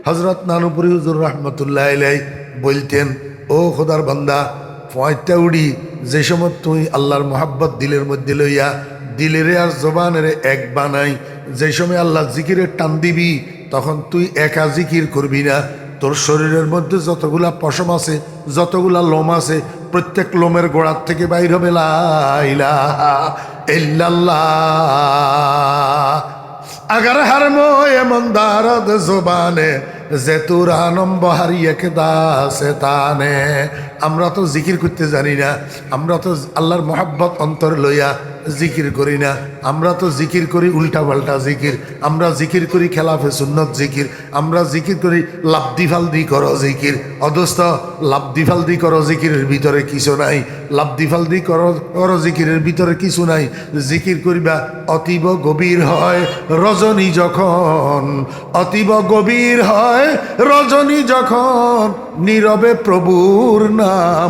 হযরত নানুপুরি হুজুর রাহমাতুল্লাহ আলাইহি বলতেন, ও খোদার বান্দা, পয়টা উড়ি যে সময় তুই আল্লাহর মোহাব্বত দিলের মধ্যে লইয়া দিলেরে আর জবানেরে এক বানাই, যে সময় আল্লাহ জিকিরের টান দিবি তখন তুই একা জিকির করবি না, তোর শরীরের মধ্যে যতগুলা পশম আছে, যতগুলা লোম আছে, প্রত্যেক লোমের গোড়ার থেকে বাইর হবে লা ইলাহা ইল্লাল্লাহ। अगर हर मोए मंदारद जुबाने जेतुरानम बहारिया के दास्ताने। আমরা তো জিকির করতে জানি না, আমরা তো আল্লাহর মোহাব্বত অন্তর লইয়া জিকির করি না, আমরা তো জিকির করি উল্টা পাল্টা জিকির, আমরা জিকির করি খেলাফে সুন্নত জিকির, আমরা জিকির করি লাফদি ফালদি করো জিকির। অদস্ত লাফদি ফালদি করো জিকিরের ভিতরে কিছু নাই, লাফদি ফালদি করো জিকিরের ভিতরে কিছু নাই। জিকির করিবা অতীব গভীর হয় রজনী যখন, অতীব গভীর হয় রজনী যখন, নীরবে প্রভুর নাম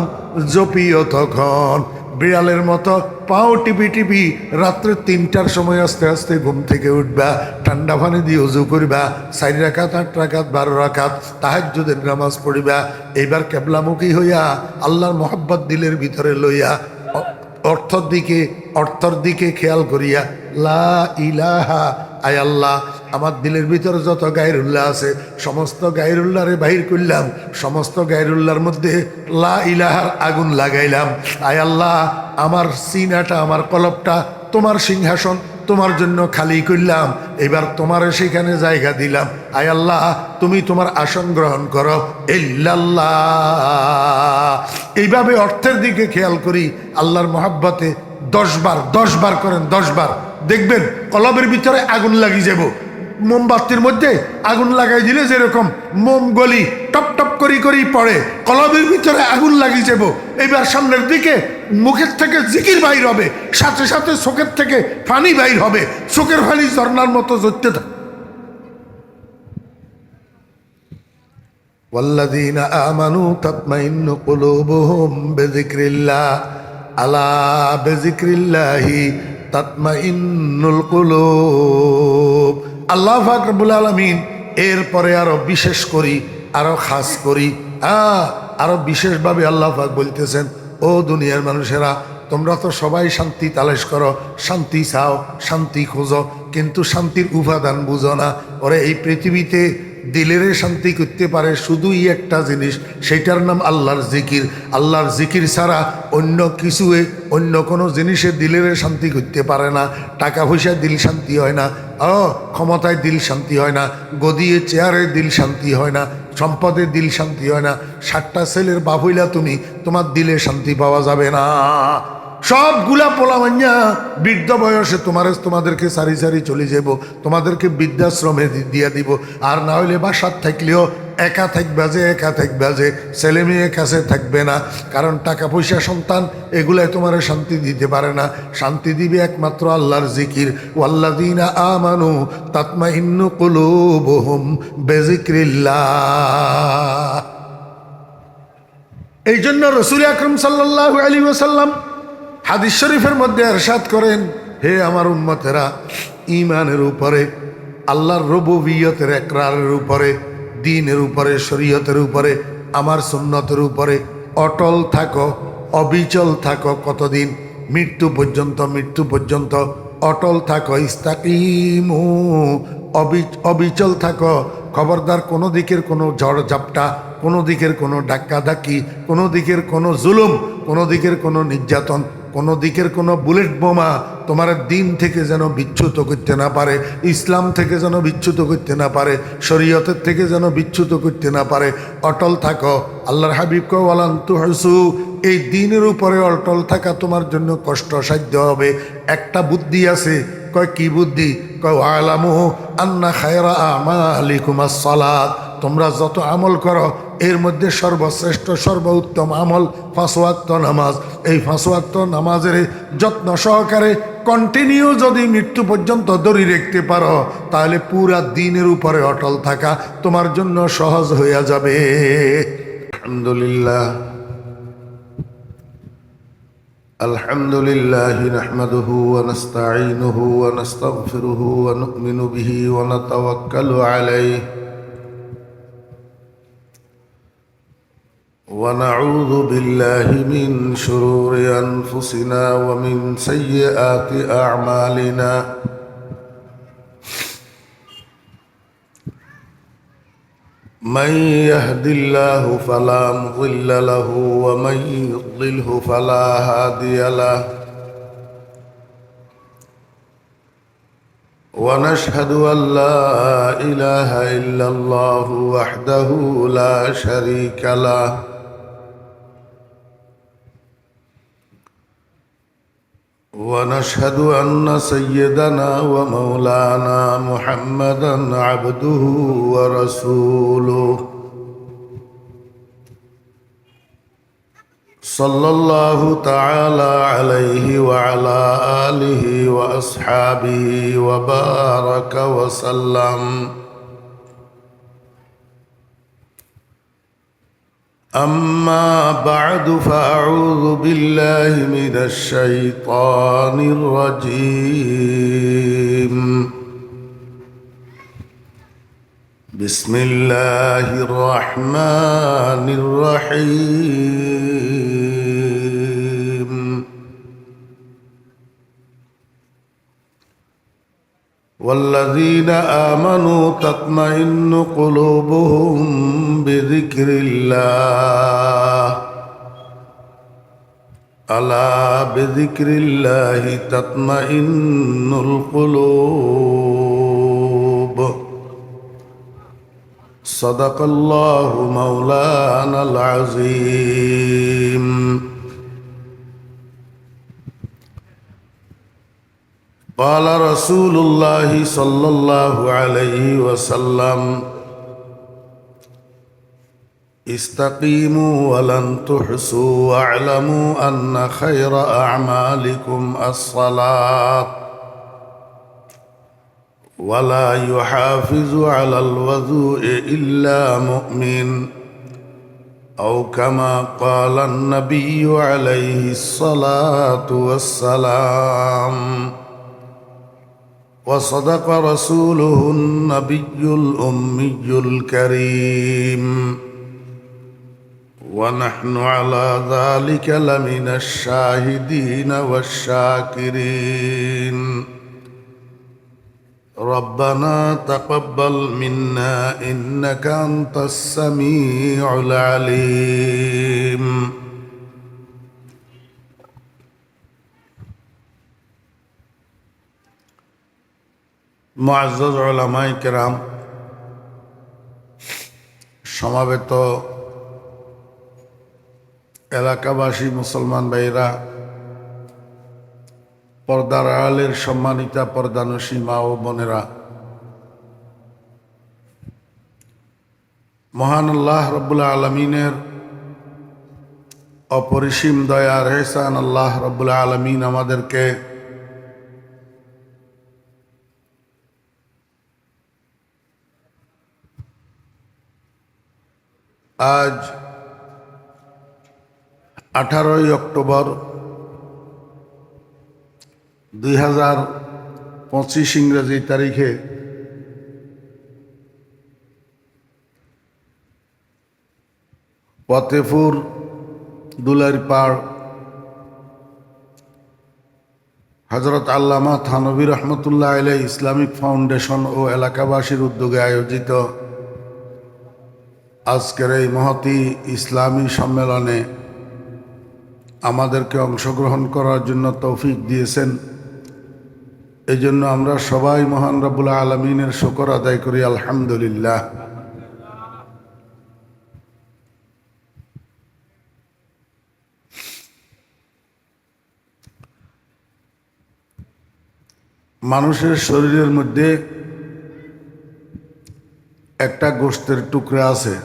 জপিও তখন। বিড়ালের মতো পাও টিপি টিপি রাত্রে 3টার সময় আস্তে আস্তে ঘুম থেকে উঠবা, ঠান্ডা পানি দিয়ে উজু করবা, 4 রাকাত 8 রাকাত 12 রাকাত তাহাজ্জুদের নামাজ পড়িবা। এইবার কেবলামুখী হইয়া আল্লাহর মোহাব্বত দিলের ভিতরে লইয়া অর্থর দিকে খেয়াল করিয়া লা ইলাহা, আয় আল্লাহ আমার দিলের ভিতরে যত গায়রুল্লাহ আছে সমস্ত গায়রুল্লাহরে বাহির করলাম, সমস্ত গায়রুল্লাহর মধ্যে লা ইলাহার আগুন লাগাইলাম। আয় আল্লাহ আমার সিনাটা, আমার কলবটা তোমার সিংহাসন, তোমার জন্য খালি করলাম, এবার তোমার সেখানে জায়গা দিলাম। আয় আল্লাহ তুমি তোমার আসন গ্রহণ করো ইল্লাল্লাহ। এইভাবে অর্থের দিকে খেয়াল করি, আল্লাহর মোহাব্বতে 10 বার করেন, 10 বার দেখবেন কলবের ভিতরে আগুন লাগিয়ে যাব। মোমবাতির মধ্যে আগুন লাগাই দিলে যেরকম মোম গলি টপ টপ করি করি পড়ে, কলবের ভিতরে আগুন লাগিয়ে যাব। এবার সামনের দিকে মুখের থেকে জিকির বাইর হবে, সাথে সাথে চোখের থেকে পানি বাইর হবে, চোখের পানি ঝর্ণার মতো ঝরতে থাকে। ওয়াল্লাযীনা আমানু তাতমাইন্নু কুলুবুহুম বিযিকরিল্লাহ আলা বিযিকরিল্লাহি তাতমাইন্নুল কুলুব। আল্লাহ পাক রব্বুল আলামিন এরপরে আরো বিশেষ করি, আরো খাস করি, আরো বিশেষভাবে আল্লাহ পাক বলতেছেন, ও দুনিয়ার মানুষেরা তোমরা তো সবাই শান্তি তালাশ করো, শান্তি চাও, শান্তি খোঁজো, কিন্তু শান্তির উপাদান বুঝো না। ওরে এই পৃথিবীতে দিলের শান্তি করতে পারে শুধুই একটা জিনিস, সেটার নাম আল্লাহর জিকির। আল্লাহর জিকির ছাড়া অন্য কিছুয়ে, অন্য কোনো জিনিসে দিলের শান্তি করতে পারে না। টাকা পয়সায় দিল শান্তি হয় না, ক্ষমতায় দিল শান্তি হয় না, গদিয়ে চেয়ারে দিল শান্তি হয় না, সম্পদে দিল শান্তি হয় না। 7টা ছেলের বাপ হইলা তুমি, তোমার দিলে শান্তি পাওয়া যাবে না। সবগুলা পোলা মাইয়া বৃদ্ধ বয়সে তোমাদেরকে সারি সারি চলে যাব, তোমাদেরকে বৃদ্ধাশ্রমে দিয়ে দিব। আর না হইলে বাসার থাকলেও একা থাকবা যে ছেলে মেয়ে কাছে থাকবে না, কারণ টাকা পয়সা সন্তান এগুলাই তোমার শান্তি দিতে পারে না। শান্তি দিবে একমাত্র আল্লাহর জিকির। ওয়াল্লাযীনা আমানু তাতমাইন্নু কুলুবুহুম বিযিকরিল্লাহ। এই জন্য রাসূল আকরাম সাল্লাল্লাহু আলাইহি ওয়াসাল্লাম হাদিস শরীফের মধ্যে ইরশাদ করেন, হে আমার উম্মতেরা, ঈমানের উপরে, আল্লাহর রুবুবিয়তের ইকরারের উপরে, দ্বীনের উপরে, শরীয়তের উপরে, আমার সুন্নতের উপরে অটল থাকো, অবিচল থাকো। কতদিন? মৃত্যু পর্যন্ত অটল থাকো। ইস্তাকিমু, অবিচল থাকো। খবরদার কোনো দিকের কোনো ঝড় ঝাপটা, কোনো দিকের কোনো ধাক্কাধাক্কি, কোনো দিকের কোনো জুলুম, কোনো দিকের কোনো নির্যাতন, কোনো দিকের কোনো বুলেট বোমা তোমার দিন থেকে যেন বিচ্যুত করতে না পারে, ইসলাম থেকে যেন বিচ্যুত করতে না পারে, শরীয়তের থেকে যেন বিচ্যুত করতে না পারে। অটল থাকো। আল্লাহর হাবিব কয় ওয়ালান তুহসু, এই দিনের উপরে অটল থাকা তোমার জন্য কষ্টসাধ্য হবে। একটা বুদ্ধি আছে। কয় কি বুদ্ধি? কয় ওয়ালামু আন্না খায়রা আমালিকুম আস-সালাত। তোমরা যত আমল করো এর মধ্যে সর্বশ্রেষ্ঠ সর্বোত্তম আমল 5 ওয়াক্ত নামাজ। এই 5 ওয়াক্ত নামাজের যত্ন সহকারে কন্টিনিউ যদি মৃত্যু পর্যন্ত ধরে রাখতে পারো, তাহলে পুরা দিনের উপরে অটল থাকা তোমার জন্য সহজ হয়ে যাবে। আলহামদুলিল্লাহ, আলহামদুলিল্লাহি নাহমাদুহু ওয়া নাস্তাঈনুহু ওয়া নাস্তাগফিরুহু ওয়া নু'মিনু বিহি ওয়া নাতাওয়াক্কালু আলাইহি ونعوذ بالله من شرور أنفسنا ومن سيئات أعمالنا من يهد الله فلا مضل له ومن يضلله فلا هادي له ونشهد أن لا إله إلا الله وحده لا شريك له ونشهد أن سيدنا ومولانا محمدا عبده ورسوله صلى الله تعالى عليه وعلى آله وأصحابه وبارك وسلم أما بعد فأعوذ بالله من الشيطان الرجيم بسم الله الرحمن الرحيم والذين آمنوا تطمئن قلوبهم بذكر الله ألا بذكر الله تطمئن القلوب صدق الله مولانا العظيم قال رسول الله صلى الله عليه وسلم استقيموا ولن تحصوا واعلموا أن خير أعمالكم الصلاة ولا يحافظ على الوضوء إلا مؤمن أو كما قال النبي عليه الصلاة والسلام وصدق رسوله النبي الأمي الكريم ونحن على ذلك لمن الشاهدين والشاكرين ربنا تقبل منا إنك أنت السميع العليم মুআজ্জাজ উলামায়ে কেরাম, সমাবেত এলাকাবাসী মুসলমান ভাইরা, পর্দার আড়ালের সম্মানিতা পর্দানশী মা ও বোনেরা, মহান আল্লাহ রব্বুল আলমিনের অপরিসীম দয়ার এহসান আল্লাহ রব্বুল আলমিন আমাদেরকে আজ 18 অক্টোবর 2025 ইংরেজি তারিখে ফতেপুর দুলারীপাড় হযরত আল্লামা থানভী রহমতুল্লাহ আলাইহি ইসলামিক ফাউন্ডেশন ও এলাকাবাসীর উদ্যোগে আয়োজিত আজকের এই মহতী ইসলামী সম্মেলনে আমাদেরকে অংশগ্রহণ করার জন্য তৌফিক দিয়েছেন। এই জন্য আমরা সবাই মহান রব্বুল আলমিনের শুকর আদায় করি, আলহামদুলিল্লাহ। মানুষের শরীরের মধ্যে একটা গোশতের টুকরা আছে।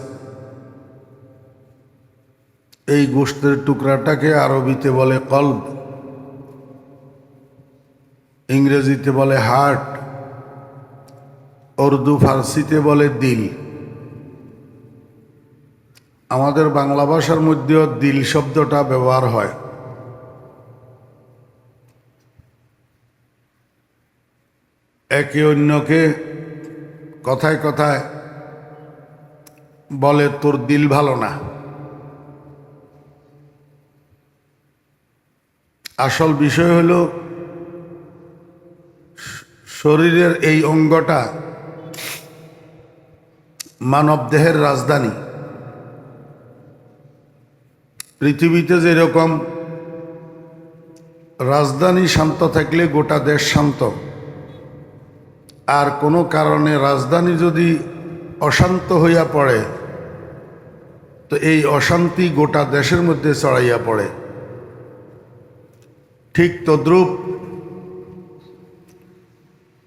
এই গোশতের টুকরাটাকে আরবিতে বলে কলব, ইংরেজিতে বলে হার্ট, উর্দু ফার্সিতে বলে দিল। আমাদের বাংলা ভাষার মধ্যেও দিল শব্দটা ব্যবহার হয়। একে অন্যকে কথায় কথায় বলে তোর দিল ভালো না, আসল বিষয় হলো শরীরের এই অঙ্গটা মানব দেহের রাজধানী। পৃথিবীতে যেরকম রাজধানী শান্ত থাকলে গোটা দেশ শান্ত, আর কোনো কারণে রাজধানী যদি অশান্ত হইয়া পড়ে তো এই অশান্তি গোটা দেশের মধ্যে ছড়াইয়া পড়ে। ঠিক তদ্রূপ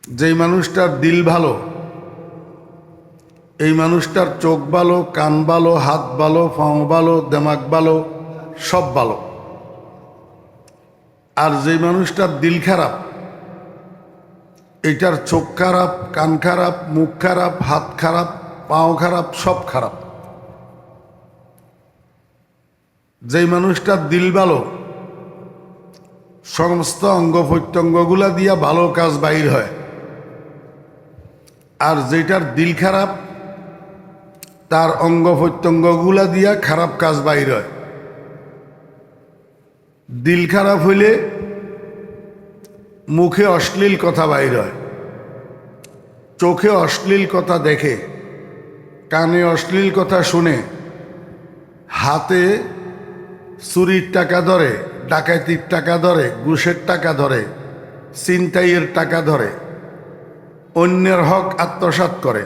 যেই মানুষটার দিল ভালো, এই মানুষটার চোখ ভালো, কান ভালো, হাত ভালো, পাও ভালো, দেমাগ ভালো, সব ভালো। আর যেই মানুষটার দিল খারাপ, এইটার চোখ খারাপ, কান খারাপ, মুখ খারাপ, হাত খারাপ, পাও খারাপ, সব খারাপ। যেই মানুষটার দিল ভালো, সমস্ত অঙ্গ প্রত্যঙ্গগুলা দিয়া ভালো কাজ বাইর হয়। আর যেটার দিল খারাপ, তার অঙ্গ প্রত্যঙ্গগুলা দিয়া খারাপ কাজ বাইর হয়। দিল খারাপ হইলে মুখে অশ্লীল কথা বাইর হয়, চোখে অশ্লীল কথা দেখে, কানে অশ্লীল কথা শুনে, হাতে চুরির টাকা ধরে, ডাকাতির টাকা ধরে, ঘুষের টাকা ধরে, ছিনতাইয়ের টাকা ধরে, অন্যের হক আত্মসাৎ করে।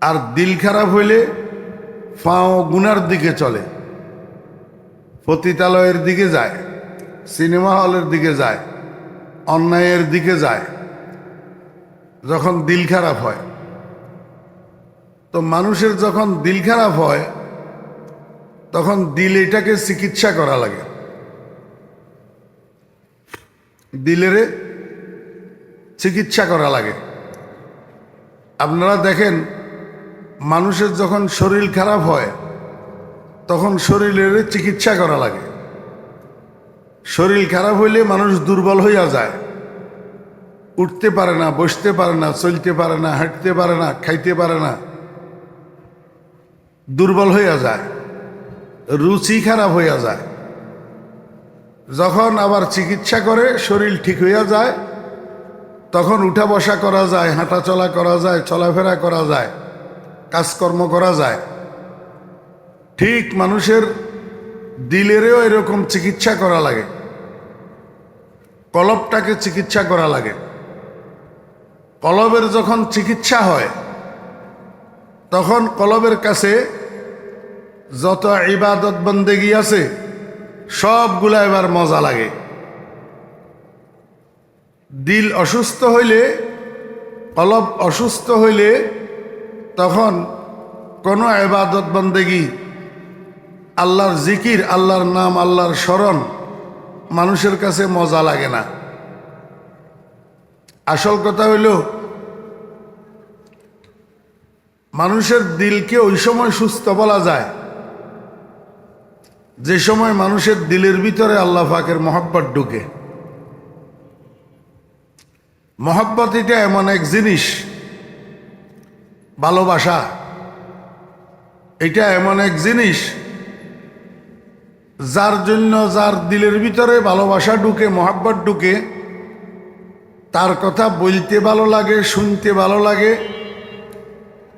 আর দিল খারাপ হইলে পাও গুনার দিকে চলে, পতিতালয়ের দিকে যায়, সিনেমা হলের দিকে যায়, অন্যায়ের দিকে যায়। যখন দিল খারাপ হয়, তো মানুষের যখন দিল খারাপ হয় তখন দিল এটাকে চিকিৎসা করা লাগে। দিলের চিকিৎসা করা লাগে। আপনারা দেখেন, মানুষের যখন শরীর খারাপ হয় তখন শরীরের চিকিৎসা করা লাগে। শরীর খারাপ হইলে মানুষ দুর্বল হইয়া যায়, উঠতে পারে না, বসতে পারে না, চলতে পারে না, হাঁটতে পারে না, খাইতে পারে না, দুর্বল হইয়া যায়, রুচি খারাপ হইয়া যায়। যখন আবার চিকিৎসা করে শরীর ঠিক হইয়া যায়, তখন উঠা বসা করা যায়, হাঁটা চলা করা যায়, চলাফেরা করা যায়, কাজকর্ম করা যায়। ঠিক মানুষের দিলেরও এরকম চিকিৎসা করা লাগে, কলবটাকে চিকিৎসা করা লাগে। কলবের যখন চিকিৎসা হয় তখন কলবের কাছে যত ইবাদত বন্দেগী আছে সবগুলা এবার মজা লাগে। দিল অসুস্থ হইলে, কলব অসুস্থ হইলে তখন কোনো ইবাদত বন্দেগী, আল্লাহর জিকির, আল্লাহর নাম, আল্লাহর স্মরণ মানুষের কাছে মজা লাগে না। আসল কথা হইল মানুষের দিলকে ওই সময় সুস্থ বলা যায় যে সময় মানুষের দিলের ভিতরে আল্লাহ পাকের মহব্বত ঢুকে। মহব্বত এটা এমন এক জিনিস, ভালোবাসা এটা এমন এক জিনিস যার জন্য, যার দিলের ভিতরে ভালোবাসা ঢুকে, মহব্বত ঢুকে, তার কথা বলতে ভালো লাগে, শুনতে ভালো লাগে,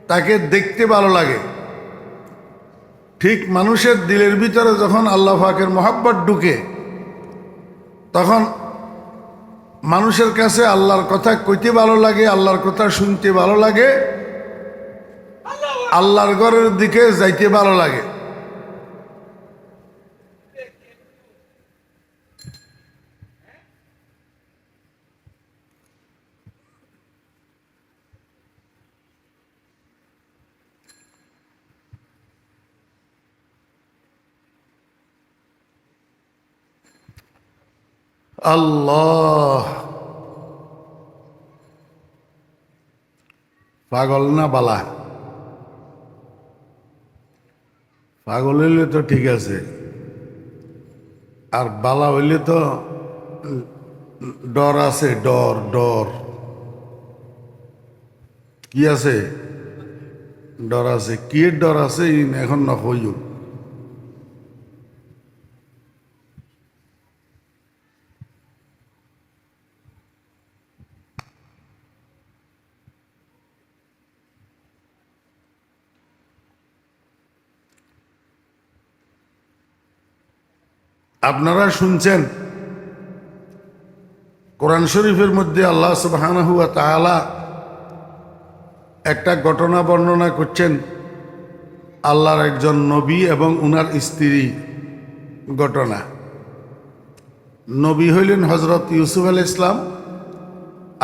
তাকে দেখতে ভালো লাগে। ঠিক মানুষের দিলের ভিতরে যখন আল্লাহ পাকের মহব্বত ঢুকে তখন মানুষের কাছে আল্লাহর কথা কইতে ভালো লাগে, আল্লাহর কথা শুনতে ভালো লাগে, আল্লাহর ঘরের দিকে যাইতে ভালো লাগে। আল্লাহ, পাগল না বালা? পাগল হইলে তো ঠিক আছে, আর বালা হইলে তো ডর আছে। ডর ডর কি আছে? ডর আছে। কি ডর আছে এখন না হইও। আপনারা শুনছেন কোরআন শরীফের মধ্যে আল্লাহ সুবহানাহু ওয়া তাআলা একটা ঘটনা বর্ণনা করছেন। আল্লাহর একজন নবী এবং উনার স্ত্রী ঘটনা। নবী হইলেন হজরত ইউসুফ আলাইহিস সালাম,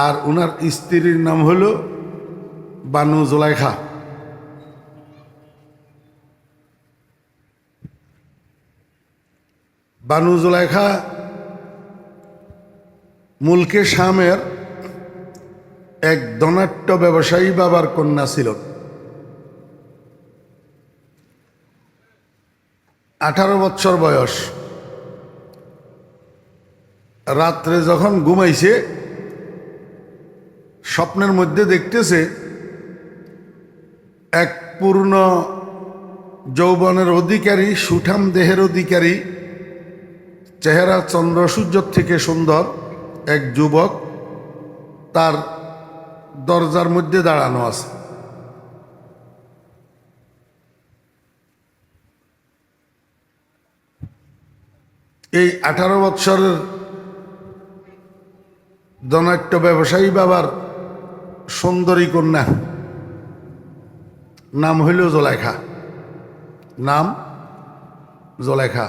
আর উনার স্ত্রীর নাম হইল বানু জুলাইখা। বানু জুলাইখা মুলকে শামের এক ধনাঢ্য ব্যবসায়ী বাবার কন্যা ছিল। 18 বছর বয়স। রাত্রে যখন ঘুমাইছে, স্বপ্নের মধ্যে দেখতেছে এক পূর্ণ যৌবনের অধিকারী, সুঠাম দেহের অধিকারী, চেহারা চন্দ্র সূর্যর থেকে সুন্দর এক যুবক তার দরজার মধ্যে দাঁড়ানো আছে। এই 18 বৎসরের ধনাঢ্য ব্যবসায়ী বাবার সুন্দরী কন্যা নাম হইল জুলাইখা। নাম জুলাইখা।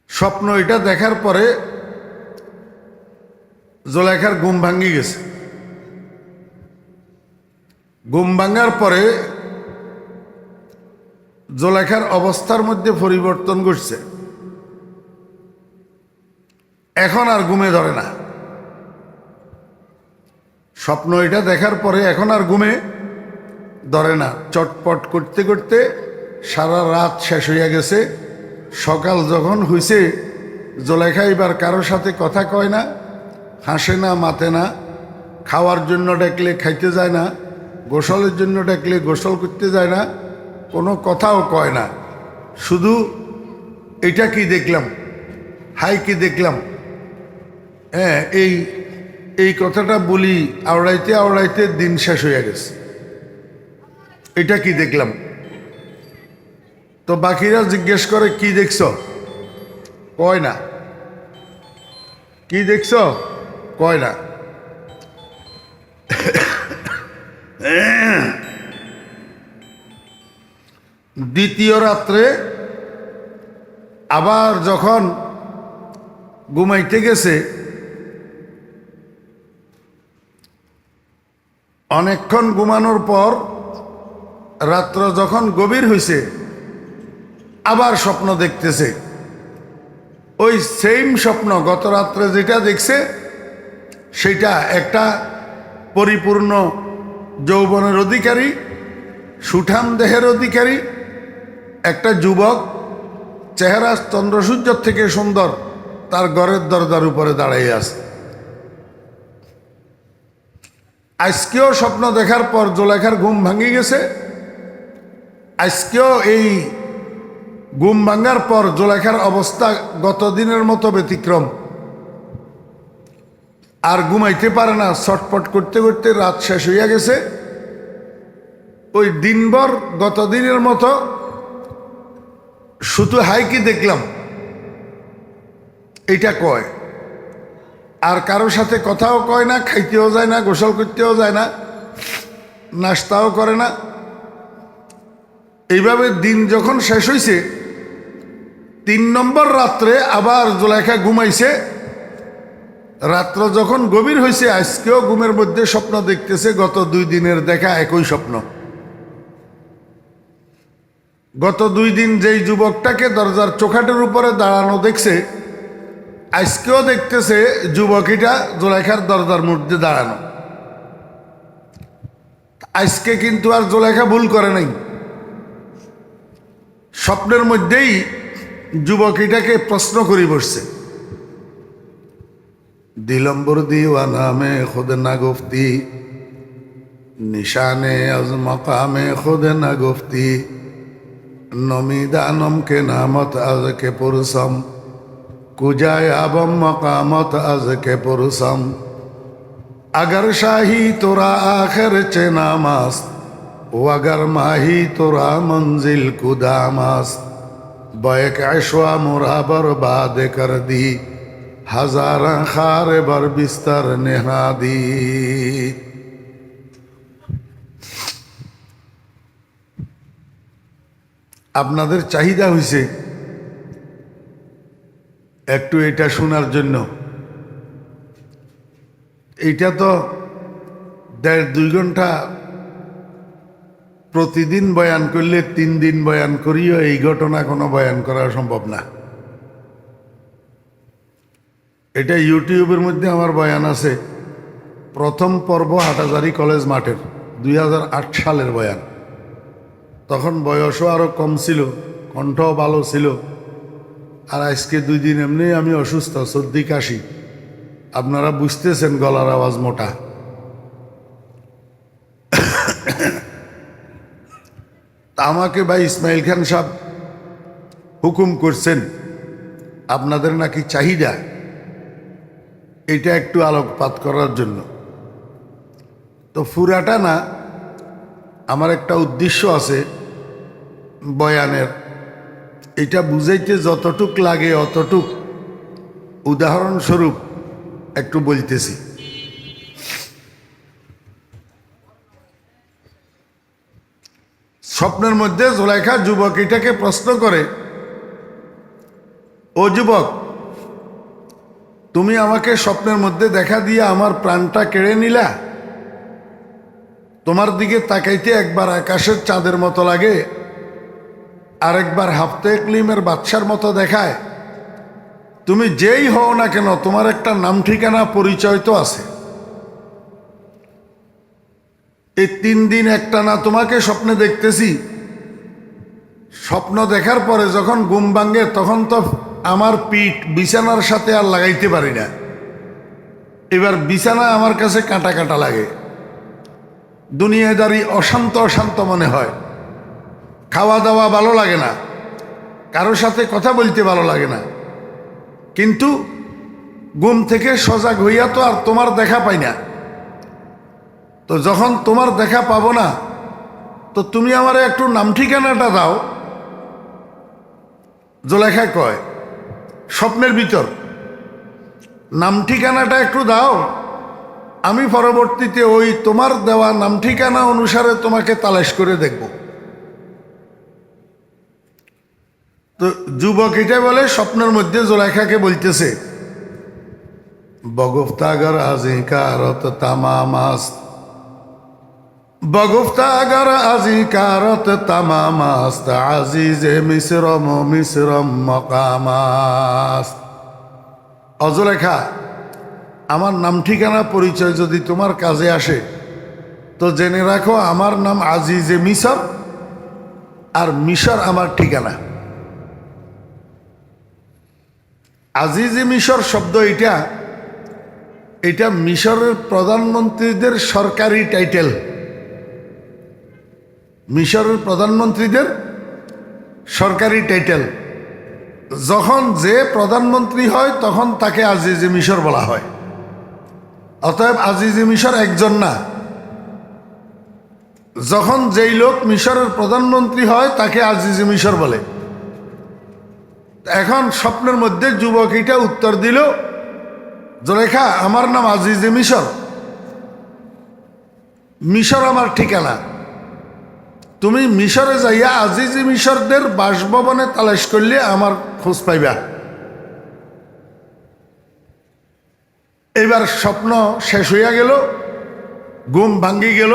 স্বপ্ন এটা দেখার পরে জুলাইখার ঘুম ভাঙ্গি গেছে। ঘুম ভাঙ্গার পরে জুলাইখার অবস্থার মধ্যে পরিবর্তন ঘটছে। এখন আর ঘুমে ধরে না। স্বপ্ন এটা দেখার পরে এখন আর ঘুমে ধরে না। চটপট করতে করতে সারা রাত শেষ হইয়া গেছে। সকাল যখন হইছে, জুলাইখা এবার কারোর সাথে কথা কয় না, হাসে না, মাতে না। খাওয়ার জন্য ডাকলে খাইতে যায় না, গোসলের জন্য ডাকলে গোসল করতে যায় না, কোনো কথাও কয় না। শুধু এটা কি দেখলাম, হাই কি দেখলাম, হ্যাঁ এই কথাটা বলি আওড়াইতে আওড়াইতে দিন শেষ হইয়া গেছে। এটা কি দেখলাম। তো বাকিরা জিজ্ঞেস করে কি দেখছ, কয় না। কি দেখছ, কয় না। দ্বিতীয় রাত্রে আবার যখন ঘুমাইতে গেছে, অনেকক্ষণ ঘুমানোর পর রাত্র যখন গভীর হয়েছে, আবার স্বপ্ন দেখতেছে। ওই সেম স্বপ্ন গত রাত্রে যেটা দেখছে সেটা একটা পরিপূর্ণ যৌবনের অধিকারী, সুঠাম দেহের অধিকারী একটা যুবক, চেহারা চন্দ্রসূর্যর থেকে সুন্দর, তার ঘরের দরজার উপরে দাঁড়াইয়ে আছে। আজকেও স্বপ্ন দেখার পর জুলাইখার ঘুম ভাঙি গেছে। আজকেও এই ঘুম ভাঙার পর জুলাইখার অবস্থা গত দিনের মতো ব্যতিক্রম। আর ঘুমাইতে পারে না, ছটপট করতে করতে রাত শেষ হইয়া গেছে। ওই দিনভর গত দিনের মতো শুধু হাই কি দেখলাম এটা কয়। আর কারোর সাথে কথাও কয় না, খাইতেও যায় না, গোসল করতেও যায় না, নাস্তাও করে না। এইভাবে দিন যখন শেষ হয়েছে, 3 নম্বর রাত্রে আবার জুলাইখা ঘুমাইছে। রাত্র যখন গভীর হয়েছে, আজকেও ঘুমের মধ্যে স্বপ্ন দেখতেছে, গত 2 দিনের দেখা একই স্বপ্ন। গত 2 দিন যেই যুবকটাকে দরজার চৌখাটের উপরে দাঁড়ানো দেখছে, আজকেও দেখতেছে যুবকীটা জুলাইখার দরজার মধ্যে দাঁড়ানো। আজকে কিন্তু আর জুলাইখা ভুল করে নাই। স্বপ্নের মধ্যেই যুবকীটাকে প্রশ্ন করি বসছে, দিলম্বর দিওয়ানা মে খুদ না গুফতি, নিশানে আজ মকামে খুদ না গুফতি, নমিদানম কে নামত আজ কে পুরুষম, কুজায় আবম মকামত আজ কে পুরুষম, अगर शाही तोरा आखिर चे नामास, वो अगर माही तोरा मंजिल कुदामास, बैक ऐशवा मोरा बर्बाद कर दी, हजारा खारे बर बिस्तर नेहा दी। আপনাদের চাহিদা হইছে একটু এটা শোনার জন্য। এইটা তো 1.5-2 ঘন্টা প্রতিদিন বয়ান করলে 3 দিন বয়ান করিও এই ঘটনা কোনো বয়ান করা সম্ভব না। এটা ইউটিউবের মধ্যে আমার বয়ান আছে। প্রথম পর্ব হাটাজারি কলেজ মাঠের 2008 সালের বয়ান। তখন বয়সও আরও কম ছিল, কণ্ঠও ভালো ছিল। আর আজকে 2 দিন এমনি আমি অসুস্থ, সর্দি কাশি, আপনারা বুঝতেছেন গলার আওয়াজ মোটা। তা আমাকে ভাই ইসমাইল খান সাহেব হুকুম করছেন, আপনাদের নাকি চাহিদা, এটা একটু আলোকপাত করার জন্য। তো ফুরাটা না, আমার একটা উদ্দেশ্য আছে বয়ানের। এটা বুঝাইতে যতটুক লাগে অতটুক উদাহরণস্বরূপ একটু বলতেছি। স্বপ্নের মধ্যে জুলাইখা যুবক এটাকে প্রশ্ন করে, ও যুবক, তুমি আমাকে স্বপ্নের মধ্যে দেখা দিয়ে আমার প্রাণটা কেড়ে নিলা। তোমার দিকে তাকাইতে একবার আকাশের চাঁদের মতো লাগে, আরেকবার হাফতে ইকলিমের বাদশার মতো দেখায়। তুমি যেই হও না কেন, তোমার একটা নাম ঠিকানা পরিচয় তো আছে। এই 3 দিন একটানা তোমাকে স্বপ্নে দেখতেছি। স্বপ্ন দেখার পরে যখন ঘুম ভাঙে তখন তো আমার পিঠ বিছানার সাথে আর লাগাইতে পারি না। এবার বিছানা আমার কাছে কাঁটা কাঁটা লাগে, দুনিয়াদারি অশান্ত অশান্ত মনে হয়। খাওয়া দাওয়া ভালো লাগে না, কারোর সাথে কথা বলতে ভালো লাগে না। কিন্তু ঘুম থেকে সজাগ হইয়া তো আর তোমার দেখা পাই না। তো যখন তোমার দেখা পাবো না, তো তুমি আমার একটু নাম ঠিকানাটা দাও। জুলাইখা কয়, স্বপ্নের ভিতর নাম ঠিকানাটা একটু দাও, আমি পরবর্তীতে ওই তোমার দেওয়া নাম ঠিকানা অনুসারে তোমাকে তালাশ করে দেখব। তো যুবক এটা বলে, স্বপ্নের মধ্যে জুলাইখাকে বলতেছে, বগুফতাগর আজিকারত তামামাস্ত, বগুফতাগর আজিকারত তামামাস্ত, আজিজে মিসরম মিসরম মকামাস্ত। অজুলাইখা, আমার নাম ঠিকানা পরিচয় যদি তোমার কাজে আসে তো জেনে রাখো, আমার নাম আজিজে মিসর, আর মিশর আমার ঠিকানা। আজিজে মিশর শব্দ এটা মিশরের প্রধানমন্ত্রীদের সরকারি টাইটেল। মিশরের প্রধানমন্ত্রীদের সরকারি টাইটেল। যখন যে প্রধানমন্ত্রী হয় তখন তাকে আজিজে মিশর বলা হয়। অতএব আজিজে মিশর একজন না, যখন যেই লোক মিশরের প্রধানমন্ত্রী হয় তাকে আজিজে মিশর বলে। এখন স্বপ্নের মধ্যে যুবক এটা উত্তর দিল, জুলাইখা, আমার নাম আজিজে মিশর, মিশর আমার ঠিকানা। তুমি মিশরে যাইয়া আজিজে মিশরদের বাসভবনে তালাশ করলে আমার খোঁজ পাইবা। এবার স্বপ্ন শেষ হইয়া গেল, ঘুম ভাঙ্গি গেল।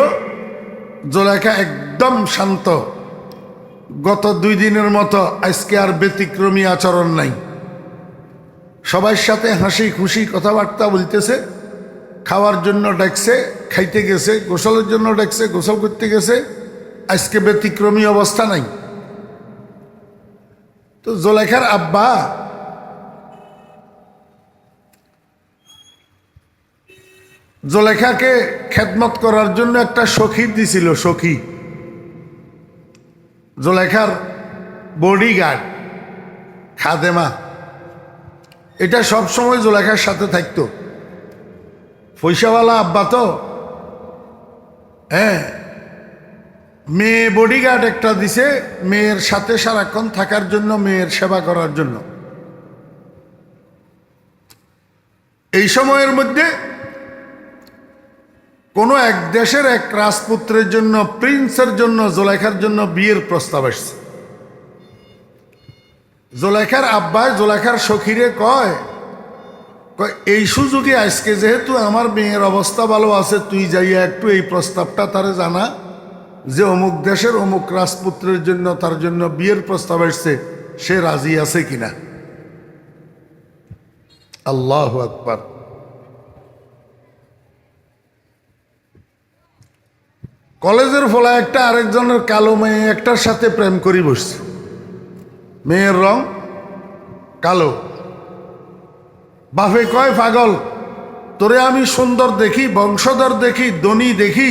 জুলাইখা একদম শান্ত, গত 2 দিনের মতো আজকে আর ব্যতিক্রমী আচরণ নাই। সবার সাথে হাসি খুশি কথাবার্তা বলতেছে, খাওয়ার জন্য ডাকছে, খাইতে গেছে, গোসলের জন্য ডাকছে, গোসল করতে গেছে। আজকে ব্যতিক্রমী অবস্থা নাই। তো জুলাইখার আব্বা জুলাইখাকে খেদমত করার জন্য একটা সখী দিছিল। সখী জুলাইখার বডিগার্ড, খাদেমা। এটা সব সময় জুলাইখার সাথে থাকতো। পয়সাওয়ালা আব্বা তো, হ্যাঁ, মেয়ে বডিগার্ড একটা দিছে মেয়ের সাথে সারাক্ষণ থাকার জন্য, মেয়ের সেবা করার জন্য। এই সময়ের মধ্যে কোনো এক দেশের এক রাজপুত্রের জন্য, প্রিন্সের জন্য, জোলাইখার জন্য বিয়ের প্রস্তাব আসছে। জোলাইখার আব্বাই জোলাইখার সখীরে কয়, এই সুযোগে আজকে যেহেতু আমার মেয়ের অবস্থা ভালো আছে, তুই যাইয়া একটু এই প্রস্তাবটা তারে জানা যে অমুক দেশের অমুক রাজপুত্রের জন্য, তার জন্য বিয়ের প্রস্তাব আসছে, সে রাজি আছে কিনা। আল্লাহু আকবার। কলেজের ফলা একটা আরেকজনের কালো মেয়ে একটার সাথে প্রেম করি বসছে। মেয়ের রং কালো। বাপে কয়, পাগল, তোরে আমি সুন্দর দেখি, বংশধর দেখি, ধনী দেখি,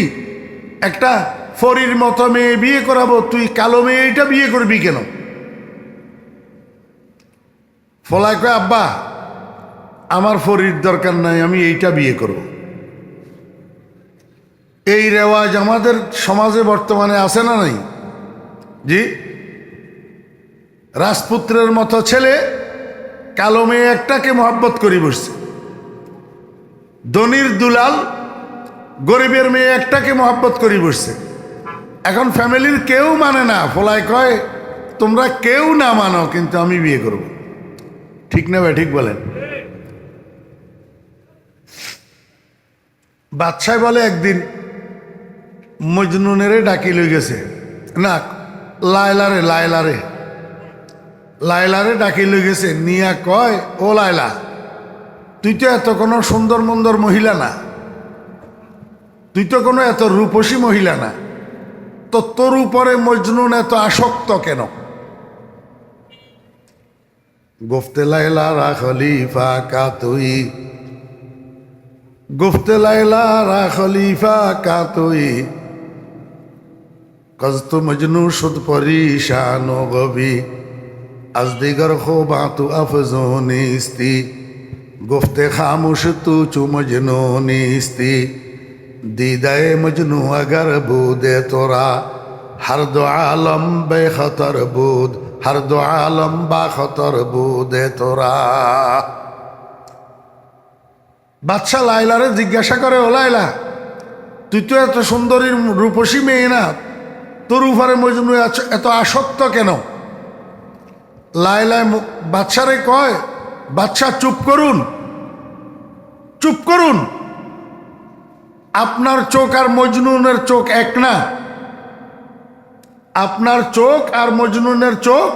একটা ফরির মতো মেয়ে বিয়ে করাবো, তুই কালো মেয়ে এটা বিয়ে করবি কেন? ফলায় কয়, আব্বা আমার ফরির দরকার নাই, আমি এইটা বিয়ে করব। এই রেওয়াজ আমাদের সমাজে বর্তমানে আছে না নাই? জি। রাজপুত্রের মতো ছেলে কালো মেয়ে একটাকে মহব্বত করি বসছে। ধনীর দুলাল গরিবের মেয়ে একটাকে মহব্বত করি বসছে। এখন ফ্যামিলির কেউ মানে না। ফলায় কয়, তোমরা কেউ না মানো, কিন্তু আমি বিয়ে করব। ঠিক না ভাই? ঠিক বলেন। বাদশাহ বলে, একদিন মজনুনেরে ডাকি লই গেছে, না লায়লারে ডাকি লই গেছে। নিয়া কয়, ও লায়লা, তুই তো এত কোনো সুন্দর মন্দর মহিলা না, তুই তো কোনো এত রূপসী মহিলা না, তো তোর উপরে মজনুন এত আসক্ত কেন? গুফতে লাইলা রা খলিফা কা তুই, গুফতে লাইলা রা খলিফা কা তুই, কজতু মজনু শুদ পরিশান গবি, আজ দিগর খোবা তু আফজোনিস্তি, গুফতে খামুশ তু চু মজনুনিস্তি, दीदाए मजनू अगर बूदे तोरा, हर दो आलम बेखतर बूद, हर दो आलम बाखतर बूदे तोरा। বাদশা লাইলারে জিজ্ঞাসা করে, ও লাইলা, তুই তো এত সুন্দরী রূপসী মেয়ে না, তোর উপরে মজনু এত আসক্ত কেন? লাইলা বাদশারে কয়, বাদশা চুপ করুন, চুপ করুন, আপনার চোখ আর মজনুনের চোখ এক না। আপনার চোখ আর মজনুনের চোখ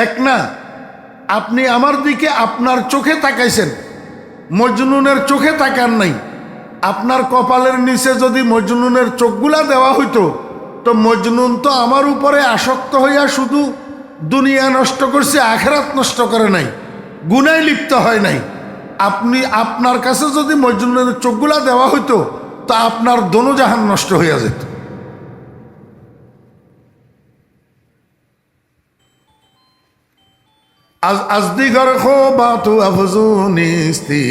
এক না। আপনি আমার দিকে আপনার চোখে তাকাইছেন, মজনুনের চোখে তাকান নাই। আপনার কপালের নিচে যদি মজনুনের চোখগুলা দেওয়া হইতো, তো মজনুন তো আমার উপরে আসক্ত হইয়া শুধু দুনিয়া নষ্ট করছে, আখিরাত নষ্ট করে নাই, গুনায় লিপ্ত হয় নাই। আপনি আপনার কাছে যদি মজনুনের চোখগুলা দেওয়া হইতো, তা আপনার দোনো জাহান নষ্ট হইয়া যেত। আজ দিগর খোবা তু আফজুনিস্তি,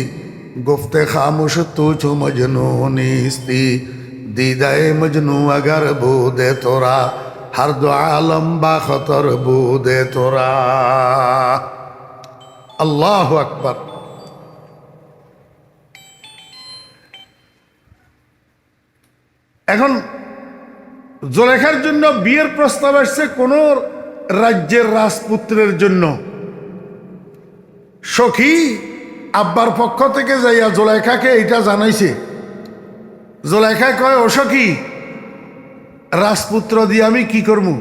গুফতে খামুশ তু চু মজনুনিস্তি, दीदाए मजनू अगर बूदे तोरा, हर दो आलम बाखतर बूदे तोरा। अल्लाहु अकबर। এখন জোলেখার জন্য বিয়ের প্রস্তাব আসছে কোন রাজ্যের রাজপুত্রের জন্য। সখী আব্বার পক্ষ থেকে যাইয়া জোলেখাকে এটা জানাইছে। জোলেখা কয়, ও সখী, রাজপুত্র দিয়ে আমি কি করবো?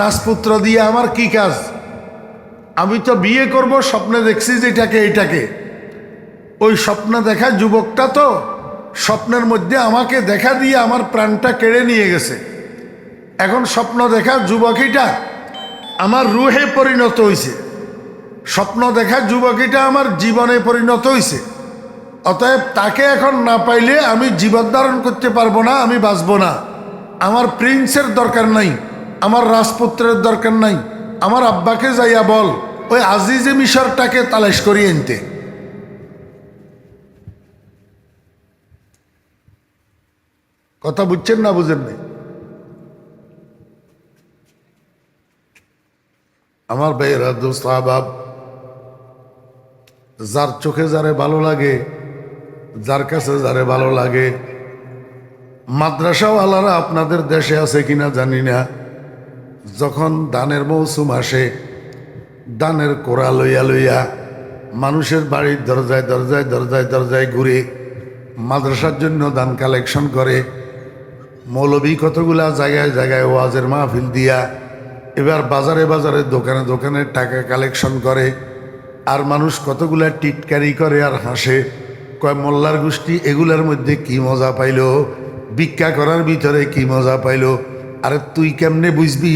রাজপুত্র দিয়ে আমার কি কাজ? আমি তো বিয়ে করব, স্বপ্নে দেখছি যেটাকে এইটাকে। ওই স্বপ্ন দেখা যুবকটা তো স্বপ্নের মধ্যে আমাকে দেখা দিয়ে আমার প্রাণটা কেড়ে নিয়ে গেছে। এখন স্বপ্ন দেখা যুবকীটা আমার রুহে পরিণত হয়েছে, স্বপ্ন দেখা যুবকীটা আমার জীবনে পরিণত হয়েছে। অতএব তাকে এখন না পাইলে আমি জীবন ধারণ করতে পারবো না, আমি বাঁচবো না। আমার প্রিন্সের দরকার নাই, আমার রাজপুত্রের দরকার নাই। আমার আব্বাকে যাইয়া বল ওই আজিজে মিশরটাকে তালাশ করিয়ে আনতে। কথা বুঝছেন না বুঝেন নাই? আমার ভাইয়েরা দোস্ত আহবাব, যার চোখে যারে ভালো লাগে, যার কাছে যারে ভালো লাগে, মাদ্রাসাওয়ালারা আপনাদের দেশে আছে কিনা জানি না, যখন দানের মৌসুম আসে দানের কোড়া লইয়া লইয়া মানুষের বাড়ির দরজায় দরজায় দরজায় দরজায় ঘুরে মাদ্রাসার জন্য দান কালেকশন করে। মৌলবী কতগুলা জায়গায় জায়গায় ওয়াজের মাহফিল দিয়া এবার বাজারে বাজারে দোকানে দোকানে টাকা কালেকশন করে। আর মানুষ কতগুলা টিটকারি করে আর হাসে, কয় মোল্লার গোষ্ঠী এগুলার মধ্যে কি মজা পাইল, ভিক্ষা করার ভিতরে কি মজা পাইল। আরে তুই কেমনে বুঝবি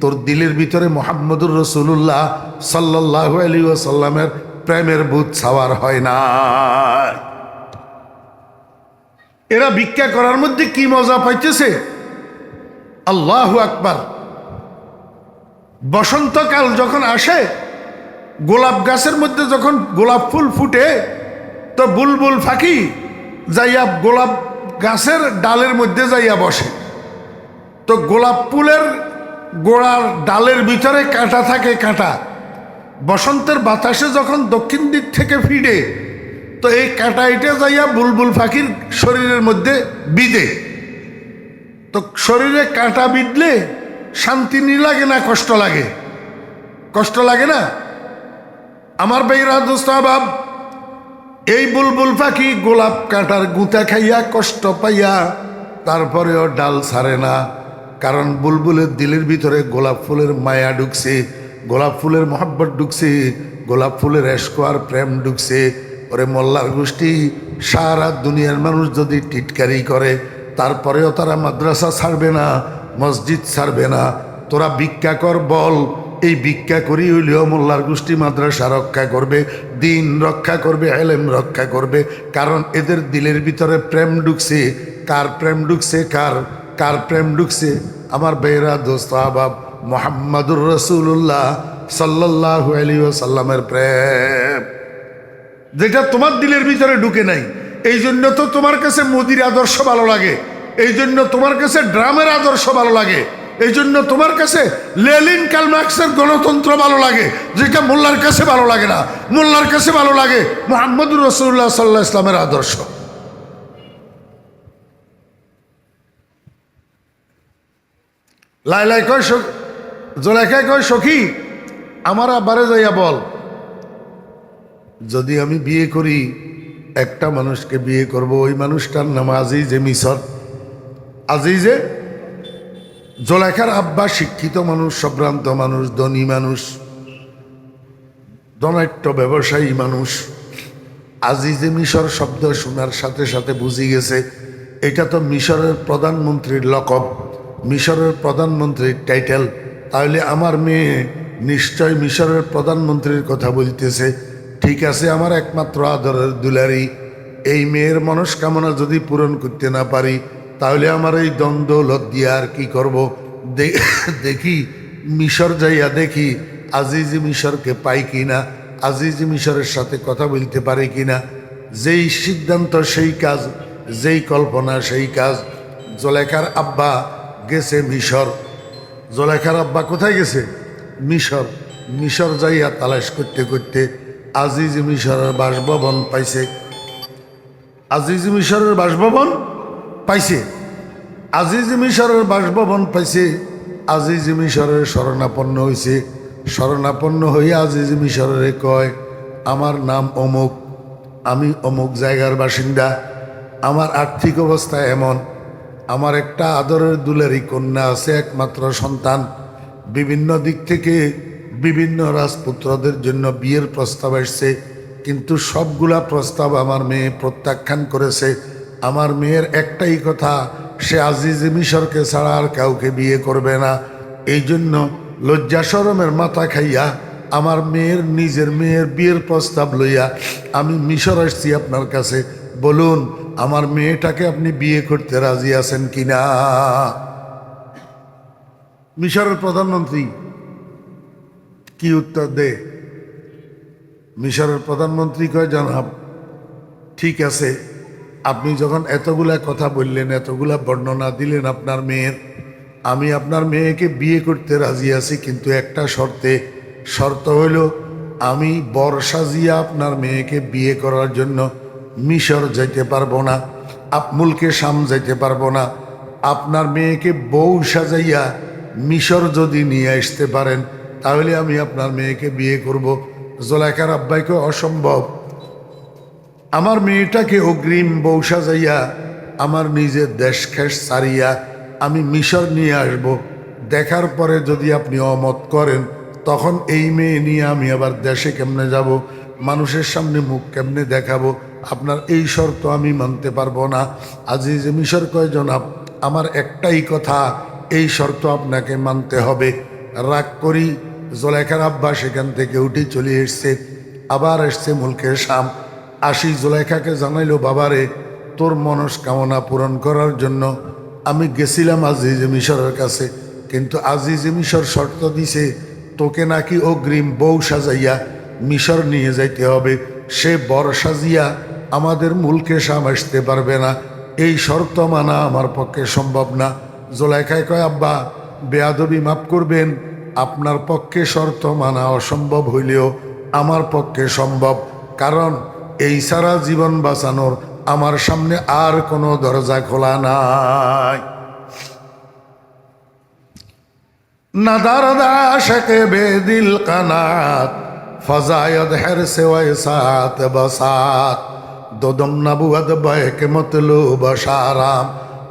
তোর দিলের ভিতরে মুহাম্মদুর রাসূলুল্লাহ সাল্লাল্লাহু আলাইহি ওয়াসাল্লামের প্রেমের ভূত ছাওয়ার হয় না। এরা ভিক্ষা করার মধ্যে কি মজা পাইতেছে। আল্লাহু আকবার। বসন্তকাল যখন আসে, গোলাপ গাছের মধ্যে যখন গোলাপ ফুল ফুটে, তো বুলবুল ফাঁকি যাইয়া গোলাপ গাছের ডালের মধ্যে যাইয়া বসে। তো গোলাপ ফুলের গোড়ার ডালের ভিতরে কাঁটা থাকে, কাঁটা বসন্তের বাতাসে যখন দক্ষিণ দিক থেকে ফিরে, তো এই কাঁটা এটা যাইয়া বুলবুল পাখির শরীরের মধ্যে বিঁধে। তো শরীরে কাঁটা বিঁধলে শান্তি নি লাগে না কষ্ট লাগে? কষ্ট লাগে না? আমার ভাইরা দোস্ত আহবাব, এই বুলবুল পাখি গোলাপ কাঁটার গুঁতা খাইয়া কষ্ট পাইয়া তারপরেও ডাল ছাড়ে না, কারণ বুলবুলের দিলের ভিতরে গোলাপ ফুলের মায়া ঢুকছে, গোলাপ ফুলের মহব্বত ঢুকছে, গোলাপ ফুলের এশক আর প্রেম ঢুকছে। ওরে মোল্লার গোষ্ঠী, সারা দুনিয়ার মানুষ যদি টিটকারি করে তারপরেও তারা মাদ্রাসা ছাড়বে না, মসজিদ ছাড়বে না। তোরা ভিক্ষা কর, বল এই ভিক্ষা করি হইলেও মোল্লার গোষ্ঠী মাদ্রাসা রক্ষা করবে, দিন রক্ষা করবে, এলেম রক্ষা করবে। কারণ এদের দিলের ভিতরে প্রেম ঢুকছে। কার প্রেম ঢুকছে? কার প্রেম ঢুকছে? আমার বেরা দোস্ত আহবাব, মুহাম্মাদুর রাসূলুল্লাহ সাল্লাল্লাহু আলাইহি ওয়াসাল্লামের প্রেম, যেটা তোমার দিলের ভিতরে ঢুকে নাই। এই জন্য তো তোমার কাছে মোদির আদর্শ ভালো লাগে, এই জন্য তোমার কাছে ড্রামের আদর্শ ভালো লাগে, এই জন্য তোমার কাছে লেনিন কার্ল মার্কসের গণতন্ত্র ভালো লাগে, যেটা মোল্লার কাছে ভালো লাগে না। মোল্লার কাছে ভালো লাগে মুহাম্মাদুর রাসূলুল্লাহ সাল্লাল্লাহু আলাইহি ওয়াসাল্লামের আদর্শ। লাইলাই কয়, জোলেখায় কয়, সখী আমার আব্বারে যাইয়া বল, যদি আমি বিয়ে করি, একটা মানুষকে বিয়ে করব, ওই মানুষটার নাম আজিজে মিশর। আজিজে, জোলেখার আব্বা শিক্ষিত মানুষ, সম্ভ্রান্ত মানুষ, ধনী মানুষ, ধনাঢ্য ব্যবসায়ী মানুষ। আজিজে মিশর শব্দ শোনার সাথে সাথে বুঝি গেছে এটা তো মিশরের প্রধানমন্ত্রীর লকব, মিশরের প্রধানমন্ত্রীর টাইটেল। তাহলে আমার মেয়ে নিশ্চয় মিশরের প্রধানমন্ত্রীর কথা বলতেছে। ঠিক আছে, আমার একমাত্র আদরের দুলারি, এই মেয়ের মনস্কামনা যদি পূরণ করতে না পারি, তাহলে আমার এই দ্বন্দ্বলত দিয়ে আর কি করব। দেখি মিশর যাইয়া দেখি আজিজি মিশরকে পাই কিনা, আজিজি মিশরের সাথে কথা বলতে পারে কিনা। যেই সিদ্ধান্ত সেই কাজ, যেই কল্পনা সেই কাজ। জোলেখার আব্বা গেছে মিশর। জোলেখার আব্বা কোথায় গেছে? মিশর। মিশর যাইয়া তালাশ করতে করতে আজিজ মিশরের বাসভবন পাইছে। আজিজ মিশরের বাসভবন পাইছে। আজিজ মিশরের বাসভবন পাইছে। আজিজ মিশরের শরণাপন্ন হয়েছে। শরণাপন্ন হইয়া আজিজ মিশরের কয়, আমার নাম অমুক, আমি অমুক জায়গার বাসিন্দা, আমার আর্থিক অবস্থা এমন, আমার একটা আদরের দুলারি কন্যা আছে, একমাত্র সন্তান। বিভিন্ন দিক থেকে বিভিন্ন রাজপুত্রদের জন্য বিয়ের প্রস্তাব আসছে, কিন্তু সবগুলা প্রস্তাব আমার মেয়ে প্রত্যাখ্যান করেছে। আমার মেয়ের একটাই কথা, সে আজিজ মিশরকে ছাড়া আর কাউকে বিয়ে করবে না। এই জন্য লজ্জা শরমের মাথা খাইয়া আমার মেয়ের, নিজের মেয়ের বিয়ের প্রস্তাব লইয়া আমি মিশর আসছি আপনার কাছে। বলুন আমার মেয়েটাকে আপনি বিয়ে করতে রাজি আছেন কিনা? মিশরের প্রধানমন্ত্রী কি উত্তর দে? মিশরের প্রধানমন্ত্রী কয়, জনাব ঠিক আছে, আপনি যখন এতগুলা কথা বললেন, এতগুলা বর্ণনা দিলেন আপনার মেয়ের, আমি আপনার মেয়েকে বিয়ে করতে রাজি আছি, কিন্তু একটা শর্তে, শর্ত হইল আমি বর সাজিয়া আপনার মেয়েকে বিয়ে করার জন্য মিশর যাইতে পারবো না, মুলকে শাম যাইতে পারবো না। আপনার মেয়েকে বউ সাজাইয়া মিশর যদি নিয়ে আসতে পারেন তাহলে আমি আপনার মেয়েকে বিয়ে করব। জুলাইখার আব্বাইকে অসম্ভব, আমার মেয়েটাকে অগ্রিম বউ সাজাইয়া আমার নিজের দেশ খেস ছাড়িয়া আমি মিশর নিয়ে আসব। দেখার পরে যদি আপনি অমত করেন তখন এই মেয়ে নিয়ে আমি আবার দেশে কেমনে যাব, মানুষের সামনে মুখ কেমনে দেখাবো? আপনার এই শর্ত আমি মানতে পারবো না। আজিজ মিশর কয় জনাব, আমার একটাই কথা, এই শর্ত আপনাকে মানতে হবে। রাগ করি জুলাইখার আব্বা সেখান থেকে উঠে চলে এসছে, আবার এসছে মুলকে শাম। আসি জুলাইখাকে জানাইলো, বাবারে তোর মনস্কামনা পূরণ করার জন্য আমি গেছিলাম আজিজ মিশরের কাছে, কিন্তু আজিজ মিশর শর্ত দিছে তোকে নাকি অগ্রিম বউ সাজাইয়া মিশর নিয়ে যাইতে হবে, সে বর সাজিয়া আমাদের মুলকে শাম আসতে পারবে না, এই শর্ত মানা আমার পক্ষে সম্ভব না। জুলাইখায় কয়, আব্বা বেয়াদবি মাফ করবেন, আপনার পক্ষে শর্ত মানা অসম্ভব হইলেও আমার পক্ষে সম্ভব, কারণ এই সারা জীবন বাঁচানোর আমার সামনে আর কোনো দরজা খোলা নাই। নাদারদা শেখে বেদিল কানাত ফজায়দ হের সেওয়াই সাত বসাত দোদম নবুয়ত বয়ক মতলু বশারাম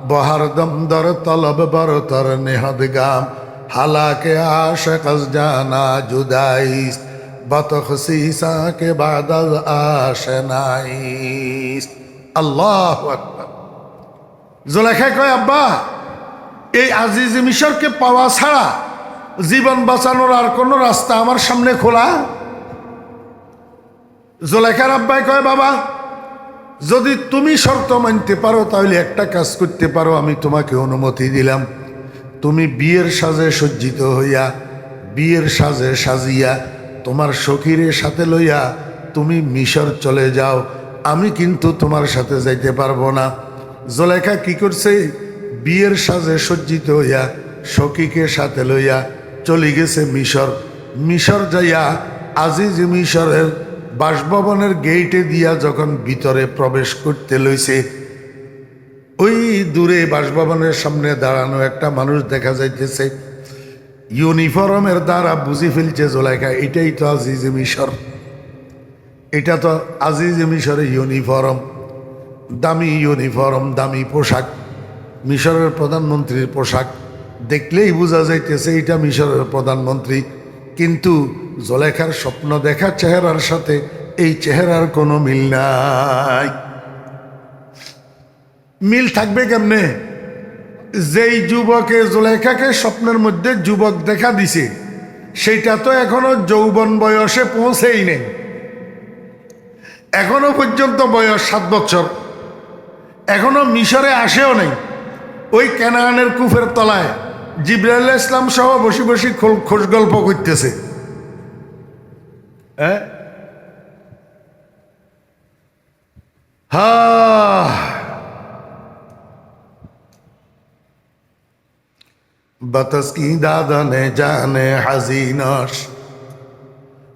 বহর দম দর তলব বরতর নেহদগাম হালাকে আশক জানা জুদাইস বতখসিসা के बाद आशनाइस। আল্লাহু আকবার। জুলাইখা কয়, আব্বা এই আজিজ মিশরকে পাওয়া ছাড়া জীবন বাঁচানোর আর কোনো রাস্তা আমার সামনে খোলা? জুলাইখার আব্বাই কয়, বাবা যদি তুমি শর্ত মানতে পারো তাহলে একটা কাজ করতে পারো, আমি তোমাকে অনুমতি দিলাম, তুমি বিয়ের সাজে সজ্জিত হইয়া বিয়ের সাজে সাজিয়া তোমার সখীরে সাথে লইয়া তুমি মিশর চলে যাও, আমি কিন্তু তোমার সাথে যাইতে পারবো না। জুলাইখা কি করছে? বিয়ের সাজে সজ্জিত হইয়া সখীকে সাথে লইয়া চলে গেছে মিশর। মিশর যাইয়া আজিজ মিশরের বাসভবনের গেইটে দিয়া যখন ভিতরে প্রবেশ করতে লইছে, ওই দূরে বাসভবনের সামনে দাঁড়ানো একটা মানুষ দেখা যাইতেছে। ইউনিফর্মের দ্বারা বুঝি ফেলছে জুলাইখা, এটাই তো আজিজ মিশর, এটা তো আজিজ মিশরের ইউনিফর্ম, দামি ইউনিফর্ম, দামি পোশাক, মিশরের প্রধানমন্ত্রীর পোশাক, দেখলেই বোঝা যাইতেছে এটা মিশরের প্রধানমন্ত্রী। কিন্তু জুলাইখার স্বপ্ন দেখা চেহারার সাথে এই চেহারার কোনো মিল নাই। মিল থাকবে কেমনে? যেই যুবকে জুলাইখাকে স্বপ্নের মধ্যে যুবক দেখা দিছে সেইটা তো এখনো যৌবন বয়সে পৌঁছেই নেই, এখনো পর্যন্ত বয়স 7 বছর, এখনো মিশরে আসেও নেই। ওই কেনানের কুফের তলায় জিবরাইল ইসলাম সহ বসে বসে খোঁজ গল্প করতেছে। बतस की दादने जाने हजीनश,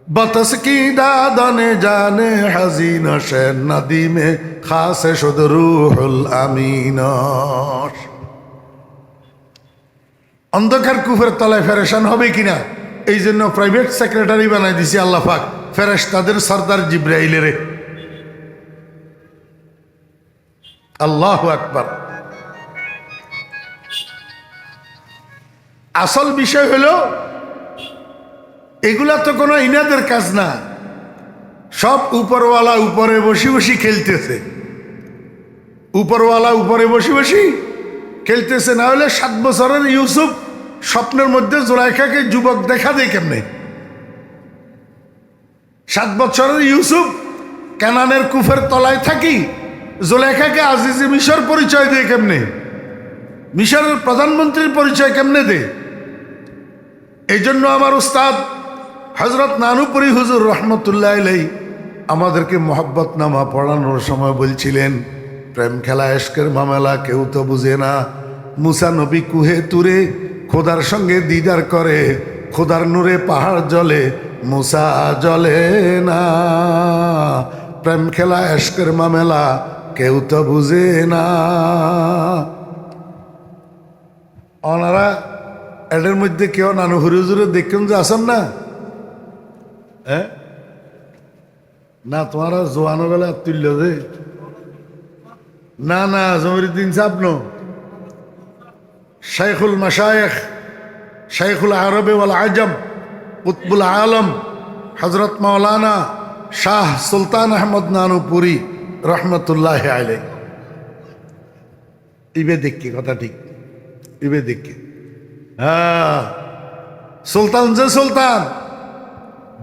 बतस की दादने जाने हजीनश नदी में खास शुद रूहुल अमीनश। অন্ধকার কুফের তলায় ফেরেশান হবে কিনা এই জন্য প্রাইভেট সেক্রেটারি বানাই দিছে আল্লাহ পাক ফেরেশতাদের সরদার জিবরাইলের। আল্লাহু আকবার। আসল বিষয় হলো এগুলা তো কোনো ইনাদের কাজ না, সব উপরওয়ালা উপরে বসে বসে খেলতেছে, উপরওয়ালা উপরে বসে বসে খেলতেছে। না হলে 7 বছরের ইউসুফ স্বপ্নের মধ্যে জুলাইখাকে যুবক দেখা দেয় কেমনে? 7 বছরের ইউসুফ কানানের কুফের তলায় থাকি জুলাইখাকে আজিজে মিশর পরিচয় দেয় কেমনে? মিশরের প্রধানমন্ত্রীর পরিচয় কেমনে দেয়? এই জন্য আমার উস্তাদ হযরত নানুপুরি হুজুর রহমতুল্লাহ আলাইহি আমাদেরকে মোহাব্বত নামা পড়ানোর সময় বলছিলেন, প্রেম খেলা এশকের মামলা কেউ তো বুঝে না। মুসা নবী কুহে তুরে খোদার সঙ্গে দিদার করে, খোদার নূরে পাহাড় জ্বলে, মুসা জ্বলে না। প্রেম খেলা এশকের মামেলা কেউ তো বুঝে না। ওনারা এদের মধ্যে কেউ নানু হুজুরে দেখুন যে আসেন না, হ্যাঁ না তোমারা জোয়ানো বেলা তুলল যে না না জমিরুদ্দিন সাহেব নো শাইখুল মাশায়েখ শাইখুল আরবে ওয়াল আজম কুতবুল আলম হজরত মৌলানা শাহ সুলতান আহমদ নানুপুরি রহমতুল্লাহ আলাইহি। ইবে দেখি কথা ঠিক, ইবে দেখি। হ্যাঁ সুলতান যে সুলতান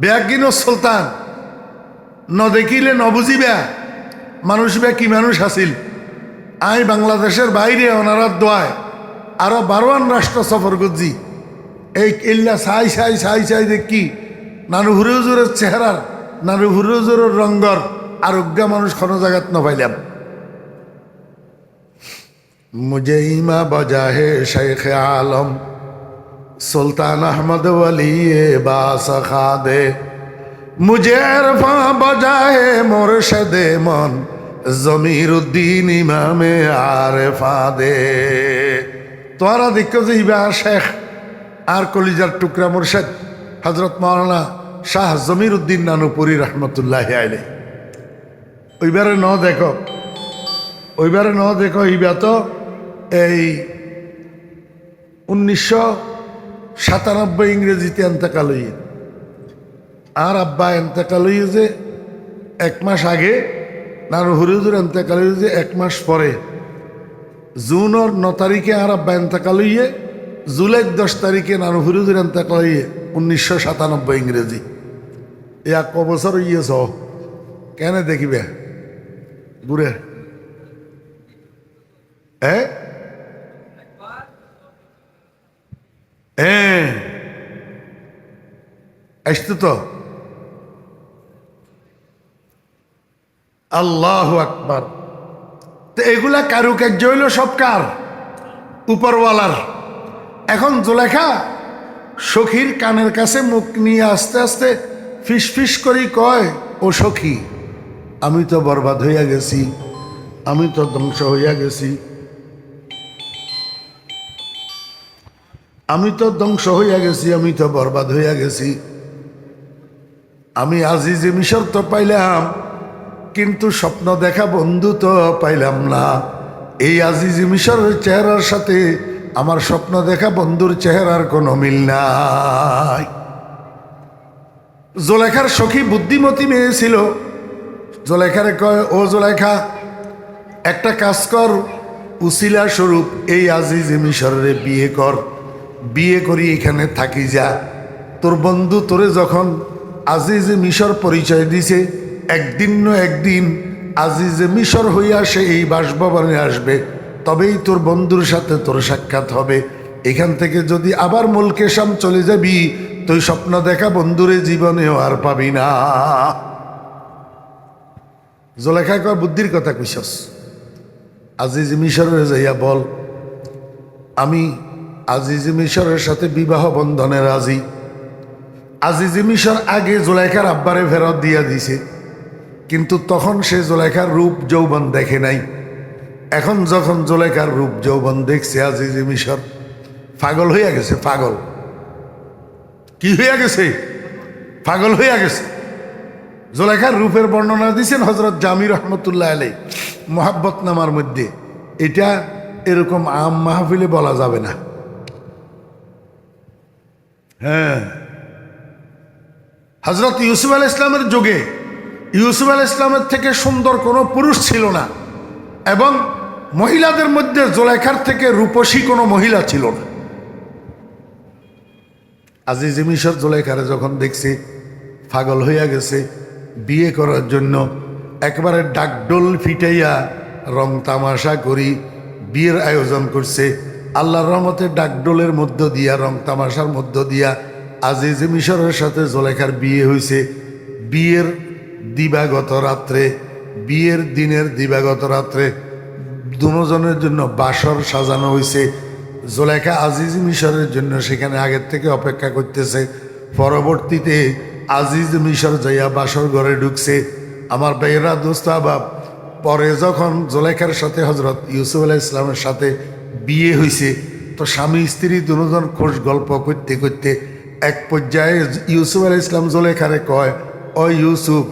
ব্যাগিন সুলতান ন দেখিলে ন বুঝিবা মানুষ বে কি মানুষ হাসিল। আই বাংলাদেশের বাইরে ওনারা দোয়ায় আরো 12 রাষ্ট্র সফর করছি। এই ইল্লা সাই সাই সাই সাই দেখি নানু হুজুরের চেহারার নানু হুজুরের রঙ্গর আরোগ্য মানুষ কোনো জায়গাত ন পাইলাম। মুঝে ইমা বজা হে শেখ আলম সুলতান আহমদ ওয়ালি বাসখা দে, মুঝে আরফা বজা হে মুর্শিদে মন জমিরুদ্দিন ইমামে আরফা দে। তোরা দেখো যে ইবা শেখ আর কলিজার টুকরা মুর্শিদ হজরত মৌলানা শাহ জমিরুদ্দিন নানুপুরি রহমতুল্লাহ আলাইহি। ওইবারে ন দেখো, ওইবারে ন দেখো ইবা তো এই 1997 ইংরেজিতে এন্তেকাল হইয়ে, আর আব্বা এন্তেকাল হইয়ে যে 1 মাস আগে, নানু হুজুর এন্তেকাল হইয়ে যে 1 মাস পরে জুনের 9 তারিখে আর আব্বা এন্তেকাল হইয়ে, জুলাইয়ের 10 তারিখে নানু হুজুর এন্তেকাল হইয়ে 1997 ইংরেজি। এক বছর হইয়েছ কেন দেখিবে ঘুরে, হ্যাঁ হ্যাঁ আসতো তো। আল্লাহু আকবার। তো এগুলা কারুকার্য হইল সব কার? উপরওয়ালার। এখন জুলেখা সখীর কানের কাছে মুখ নিয়ে আস্তে আস্তে ফিস ফিস করি কয়, ও সখী আমি তো বরবাদ হইয়া গেছি, আমি তো ধ্বংস হইয়া গেছি, আমি তো ধ্বংস হইয়া গেছি, আমি তো বরবাদ হইয়া গেছি। আমি আজিজে মিশর তো পাইলাম, কিন্তু স্বপ্ন দেখা বন্ধু তো পাইলাম না। এই আজিজে মিশরের চেহারার সাথে আমার স্বপ্ন দেখা বন্ধুর চেহারার কোনো মিল নাই। জুলেখার সখী বুদ্ধিমতী মেয়ে ছিল। জুলেখারে কয়, ও জুলেখা একটা কাজ কর, উসিলা স্বরূপ এই আজিজে মিশরে বিয়ে কর, বিয়ে করি এখানে থাকি যা। তোর বন্ধু তোরে যখন আজিজে মিশর পরিচয় দিছে, একদিন না একদিন আজিজে মিশর হইয়া সে এই বাসভবনে আসবে, তবেই তোর বন্ধুর সাথে তোর সাক্ষাৎ হবে। এখান থেকে যদি আবার মুলকে শাম চলে যাবি, তুই স্বপ্ন দেখা বন্ধুরে জীবনেও আর পাবি না। জুলেখা কয়, বুদ্ধির কথা কইছস, আজিজ মিশরে যাইয়া বল আমি আজিজ মিশরের সাথে বিবাহ বন্ধনে রাজি। আজিজ মিশর আগে জুলেখার আব্বারে ফেরত দিয়া দিছে, কিন্তু তখন সে জুলেখার রূপ যৌবন দেখে নাই। এখন যখন জুলেখার রূপ যৌবন দেখছে, আজিজ মিশর পাগল হইয়া গেছে। পাগল কি হইয়া গেছে? পাগল হইয়া গেছে। জুলেখার রূপের বর্ণনা দিয়েছেন হজরত জামি রহমতুল্লাহ আলাইহি মোহাব্বত নামার মধ্যে। এটা এরকম আম মাহফিলে বলা যাবে না। হ্যাঁ, হজরত ইউসুফ আলাইহিস ইসলামের যুগে ইউসুফ আলাইহিস ইসলামের থেকে সুন্দর কোনো পুরুষ ছিল না, এবং মহিলাদের মধ্যে জুলেখার থেকে রূপসী কোনো মহিলা ছিল না। আজিজ মিশর জুলেখারে যখন দেখছে পাগল হইয়া গেছে, বিয়ে করার জন্য একবারে ডাকডোল ফিটাইয়া রং তামাশা করি বিয়ের আয়োজন করছে। আল্লাহর রহমতে ডাকডোলের মধ্য দিয়া, রং তামাশার মধ্য দিয়া আজিজ মিশরের সাথে জুলেখার বিয়ে হয়েছে। বিয়ের দিবাগত রাত্রে, বিয়ের দিনের দিবাগত রাত্রে দুজনের জন্য বাসর সাজানো হয়েছে। জুলেখা আজিজ মিশরের জন্য সেখানে আগের থেকে অপেক্ষা করতেছে। পরবর্তীতে আজিজ মিশর যাইয়া বাসর ঘরে ঢুকছে। আমার ভাইয়েরা, দোস্ত আবাব, পরে যখন জুলেখার সাথে হজরত ইউসুফ আলাইহিস ইসলামের সাথে বিয়ে হয়েছে, তো স্বামী স্ত্রী দুজন খোঁজ গল্প করতে করতে এক পর্যায়ে ইউসুফ আলাইহিস ইসলাম জুলেখারে কয়, ও ইউসুফ,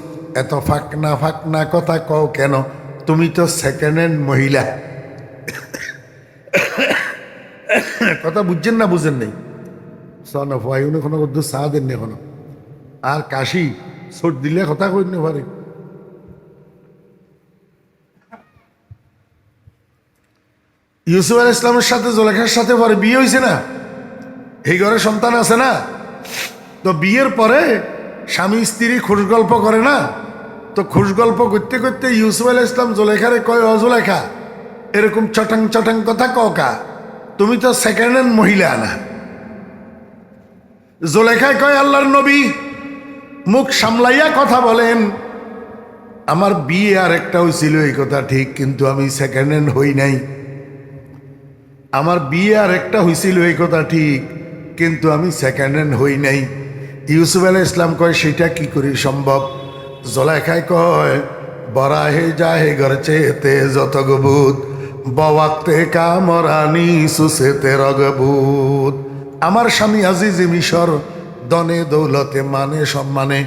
এত ফাঁকনা ফাঁকনা কথা কও কেন? তুমি তো সেকেন্ড হ্যান্ড মহিলা। কথা বুঝছেন না বুঝেন নেই? সনাফাইনে কোনো কদ্দু চা দেন নি এখনো, আর কাশি ছোট দিলে কথা কই না পারে। ইউসুফ আলাইহিস ইসলামের সাথে জুলেখার সাথে পরে বিয়ে হয়েছে না, এই ঘরে সন্তান আছে না। তো বিয়ের পরে স্বামী স্ত্রী খোঁজ গল্প করে না, তো খোঁজ গল্প করতে করতে ইউসুফ আলাইহিস ইসলাম জুলেখারে কয়, ও জুলেখা, এরকম চটাং চটাং কথা ককা, তুমি তো সেকেন্ড হ্যান্ড মহিলা না। জুলেখায় কয়, আল্লাহর নবী, মুখ সামলাইয়া কথা বলেন। আমার বিয়ে আর একটা হয়েছিল এই কথা ঠিক, কিন্তু আমি সেকেন্ড হ্যান্ড হই নাই। আমার বিয়ে আর একটা হয়েছিল এই কথা ঠিক, কিন্তু আমি সেকেন্ড হ্যান্ড হই নাই। ইউসুফ আলাইহিস ইসলাম কয়, সেটা কি করে সম্ভব? জুলেখায় কয়, বরাহে যাহে গরচে তে যত গবুত বওয়াক্তে কামরানি সুসেতে রগবুত। আমার স্বামী আজিজ মিশর দনে দৌলতে মানে সম্মানে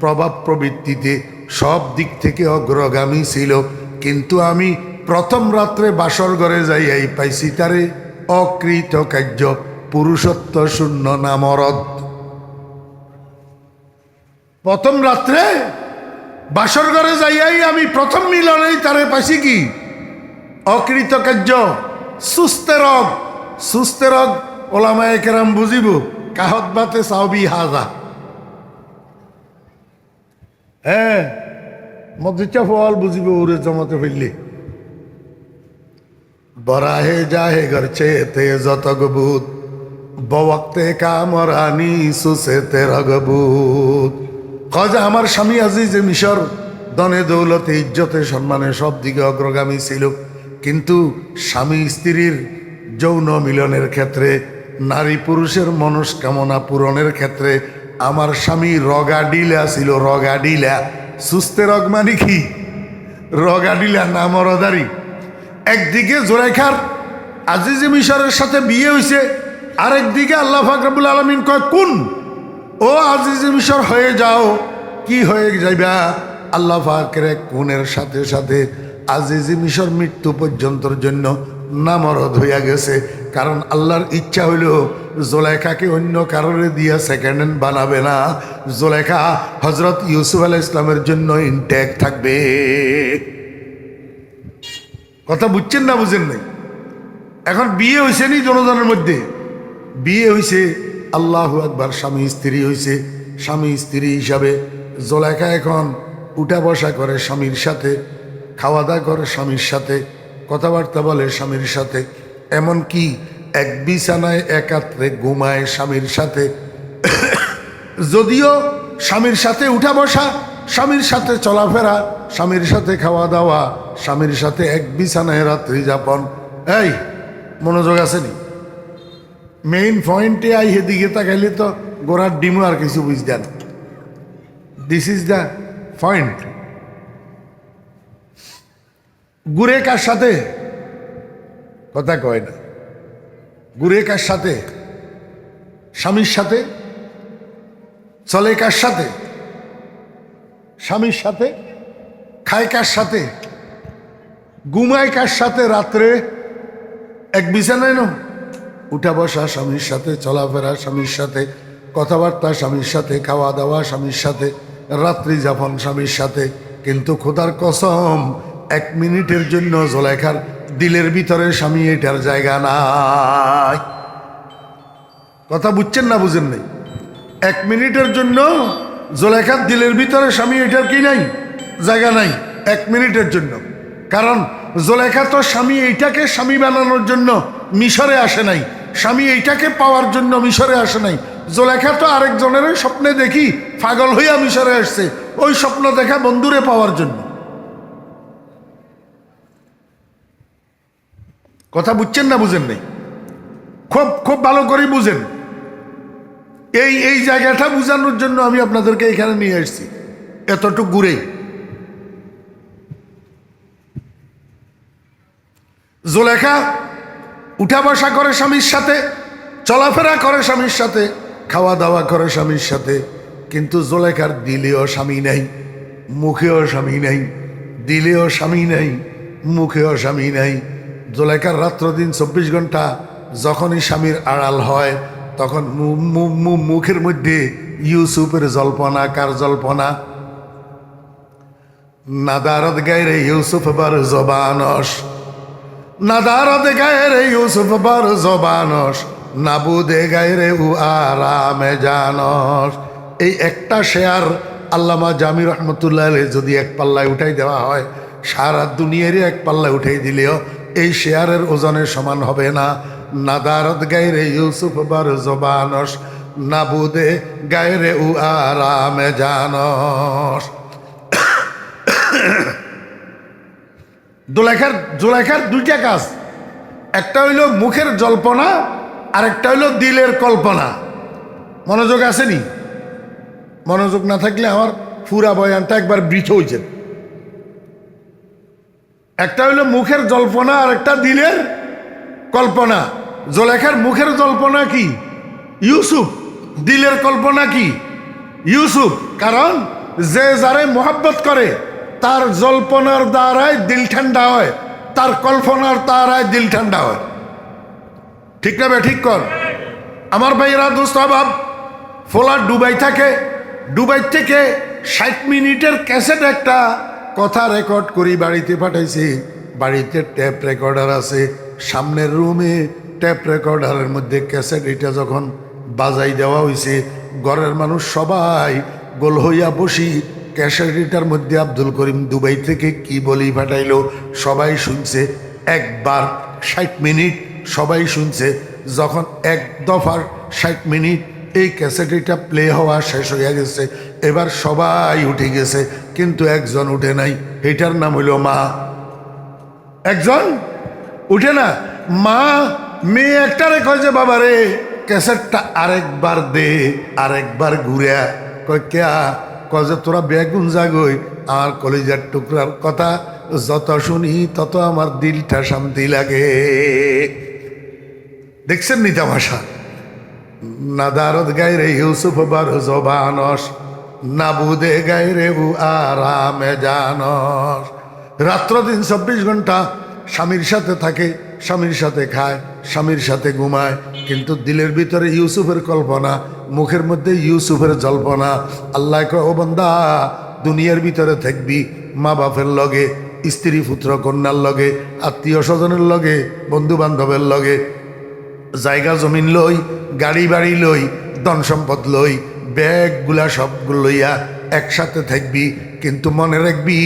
প্রভাব প্রবৃত্তিতে সব দিক থেকে অগ্রগামী ছিল, কিন্তু আমি প্রথম রাত্রে বাসর ঘরে যাইয়াই পাইছি তারে অকৃতকার্য, পুরুষত্ব শূন্য নামরদ। প্রথম রাত্রে বাসর ঘরে যাইয়াই আমি প্রথম মিলনেই তারে পাইছি কি? অকৃতকার্য, সুস্থেরগ। সুস্থেরগ ওলামায়ে কেরাম বুঝিব, কাহত বাতে সাউবি হাজা। হ্যাঁ, মদিচা ফল বুঝিব ওরে জমাতে ফেললে। বরাহে যাহে গরচে তে যত গবুত বওয়াক্তে কামরানি সুসেতে রগবুত। কজা আমার স্বামী আজিজ মিশর দনে দৌলতে ইজ্জতে সম্মানে সব দিকে অগ্রগামী ছিল, কিন্তু স্বামী স্ত্রীর যৌন মিলনের ক্ষেত্রে, নারী পুরুষের মনস্কামনা পূরণের ক্ষেত্রে আমার স্বামী রগাডিলা ছিল। রগাডিলা, সুস্থে রগ মানে কি? রগাডিলা, নামরদারি। একদিকে জুলেখার আজিজ মিশরের সাথে বিয়ে হয়েছে, আরেকদিকে আল্লাহ পাক রব্বুল আলামিন কয়, কোন ও আজিজ মিশর হয়ে যাও। কি হয়ে যাইবা? আল্লাহ পাকের কোনের সাথে সাথে আজিজ মিশর মৃত্যু পর্যন্তর জন্য নামরদ হইয়া গেছে। কারণ আল্লাহর ইচ্ছা হইল জুলেখাকে অন্য কারণে দিয়া সেকেন্ড হ্যান্ড বানাবে না, জুলেখা হজরত ইউসুফ আলাইহিস ইসলামের জন্য ইনট্যাক্ট থাকবে। কথা বুঝছেন না বুঝেন নাই? এখন বিয়ে হয়েছে নি জনজনের মধ্যে, বিয়ে হয়েছে, আল্লাহু আকবার, স্বামী স্ত্রী হয়েছে। স্বামী স্ত্রী হিসাবে জুলেখা এখন উঠা বসা করে স্বামীর সাথে, খাওয়া দাওয়া করে স্বামীর সাথে, কথাবার্তা বলে স্বামীর সাথে, এমনকি এক বিছানায় একাত্রে ঘুমায় স্বামীর সাথে। যদিও স্বামীর সাথে উঠা বসা, স্বামীর সাথে চলাফেরা, স্বামীর সাথে খাওয়া দাওয়া, স্বামীর সাথে এক বিছানায় রাত্রি যাপন। এই মনোযোগ আসেনি? মেইন পয়েন্টে আই হেদিকে তাকাইলে তো গোড়ার ডিমও আর কিছু বুঝতেন। This is the point. গুরে কার সাথে? কথা কয় না। গুরে কার সাথে? স্বামীর সাথে। চলে কার সাথে? স্বামীর সাথে। খায় কার সাথে? ঘুমায় কার সাথে? রাত্রে এক বিছানায় না, উঠা বসা স্বামীর সাথে, চলাফেরা স্বামীর সাথে, কথাবার্তা স্বামীর সাথে, খাওয়া দাওয়া স্বামীর সাথে, রাত্রি যাপন স্বামীর সাথে। কিন্তু খোদার কসম, এক মিনিটের জন্য জুলেখার দিলের ভিতরে স্বামী এটার জায়গা নাই। কথা বুঝছেন না বুঝেন নাই? এক মিনিটের জন্য জুলেখার দিলের ভিতরে স্বামী এটার কি নাই? জায়গা নাই, এক মিনিটের জন্য। কারণ জুলেখা তো স্বামী এইটাকে স্বামী বানানোর জন্য মিশরে আসে নাই, স্বামী এইটাকে পাওয়ার জন্য মিশরে আসে নাই। জুলেখা তো আরেকজনের স্বপ্নে দেখি পাগল হইয়া মিশরে আসছে, ওই স্বপ্ন দেখা বন্ধুরে পাওয়ার জন্য। কথা বুঝছেন না বুঝেন নাই? খুব খুব ভালো করে বুঝেন। এই জায়গাটা বোঝানোর জন্য আমি আপনাদেরকে এখানে নিয়ে এসেছি, এতটুকু ঘুরে। জুলেখা উঠা বসা করে স্বামীর সাথে, চলাফেরা করে স্বামীর সাথে, খাওয়া দাওয়া করে স্বামীর সাথে, কিন্তু জুলেখার দিলেও স্বামী নাই, মুখেও স্বামী নাই, দিলেও স্বামী নাই, মুখেও স্বামী নাই। জুলেখার রাত্র দিন 24 ঘন্টা যখনই স্বামীর আড়াল হয় তখন মুখের মধ্যে ইউসুফের জল্পনা। কার জল্পনা? নাদারত গায়রে ইউসুফ বার জবানস, নাদারত গায়রে ইউসুফ বার জবানস, নাবুদে গায়রে উ আরামে জানস। এই একটা শেয়ার আল্লামা জামি রহমতুল্লাহ আলাইহি যদি এক পাল্লায় উঠাই দেওয়া হয়, সারা দুনিয়ারই এক পাল্লায় উঠাই দিলেও এই শেয়ারের ওজনের সমান হবে না। নাদারত গায়রে ইউসুফ বার জবানস, নাবুদে গায়রে উ আরামে জানস। জুলেখার দুইটা কাজ, একটা হইল মুখের জল্পনা, আর একটা হইল দিলের কল্পনা। মনোযোগ আসেনি? মনোযোগ না থাকলে আমার পুরা বয়ানটা একবার বৃথ হয়েছে। একটা হইল মুখের জল্পনা, আর একটা দিলের কল্পনা। জুলেখার মুখের জল্পনা কি? ইউসুফ। দিলের কল্পনা কি? ইউসুফ। কারণ যে যারে মোহাব্বত করে তার জল্পনার দ্বারাই দিল ঠান্ডা হয়, তার কল্পনার দ্বারাই দিল ঠান্ডা হয়। ঠিক না? ঠিক কর আমার ভাইরা, দোস্ত অভাব। ফোলা দুবাই থাকে, দুবাই থেকে 60 মিনিটের ক্যাসেট একটা কথা রেকর্ড করি বাড়িতে পাঠাইছি। বাড়িতে ট্যাপ রেকর্ডার আছে, সামনের রুমে ট্যাপ রেকর্ডারের মধ্যে ক্যাসেট এটা যখন বাজাই দেওয়া হয়েছে, ঘরের মানুষ সবাই গোল হইয়া বসি ক্যাসেটটার মধ্যে আব্দুল করিম দুবাই থেকে কি বলি পাঠাইলো সবাই শুনছে। একবার 60 মিনিট সবাই শুনছে। যখন এক দফার 60 মিনিট এই ক্যাসেটটা প্লে হওয়া শেষ হয়ে গেছে, এবার সবাই উঠে গেছে, কিন্তু একজন উঠে নাই। এটার নাম হইল মা। একজন উঠে না। মা মেয়ে একটারে কয় যে বাবা রে ক্যাসেটটা আরেকবার দে, আরেকবার ঘুরে। কয় কেয়া? কয় যে তোরা বেগুন জাগই, আমার কলিজার টুকরার কথা যত শুনি তত আমার দিলটা শান্তি লাগে। দেখছেন নি তামাশা? নাদারত গায়রে ইউসুফ বার জবানস, নাবুদে গায়রে উ আরামে জানস। রাত্র দিন 24 ঘন্টা স্বামীর সাথে থাকে, স্বামীর সাথে খায়, স্বামীর সাথে ঘুমায়, কিন্তু দিলের ভিতরে ইউসুফের কল্পনা, মুখের মধ্যে ইউসুফের জল্পনা। আল্লাহ কয়, ও বান্দা, দুনিয়ার ভিতরে থাকবি মা বাপের লগে, স্ত্রী পুত্র কন্যার লগে, আত্মীয় স্বজনের লগে, বন্ধু বান্ধবের লগে, জায়গা জমিন লই, গাড়ি বাড়ি লই, ধন সম্পদ লই, ব্যাগগুলা সবগুলো লইয়া একসাথে থাকবি। কিন্তু মনে রাখবি,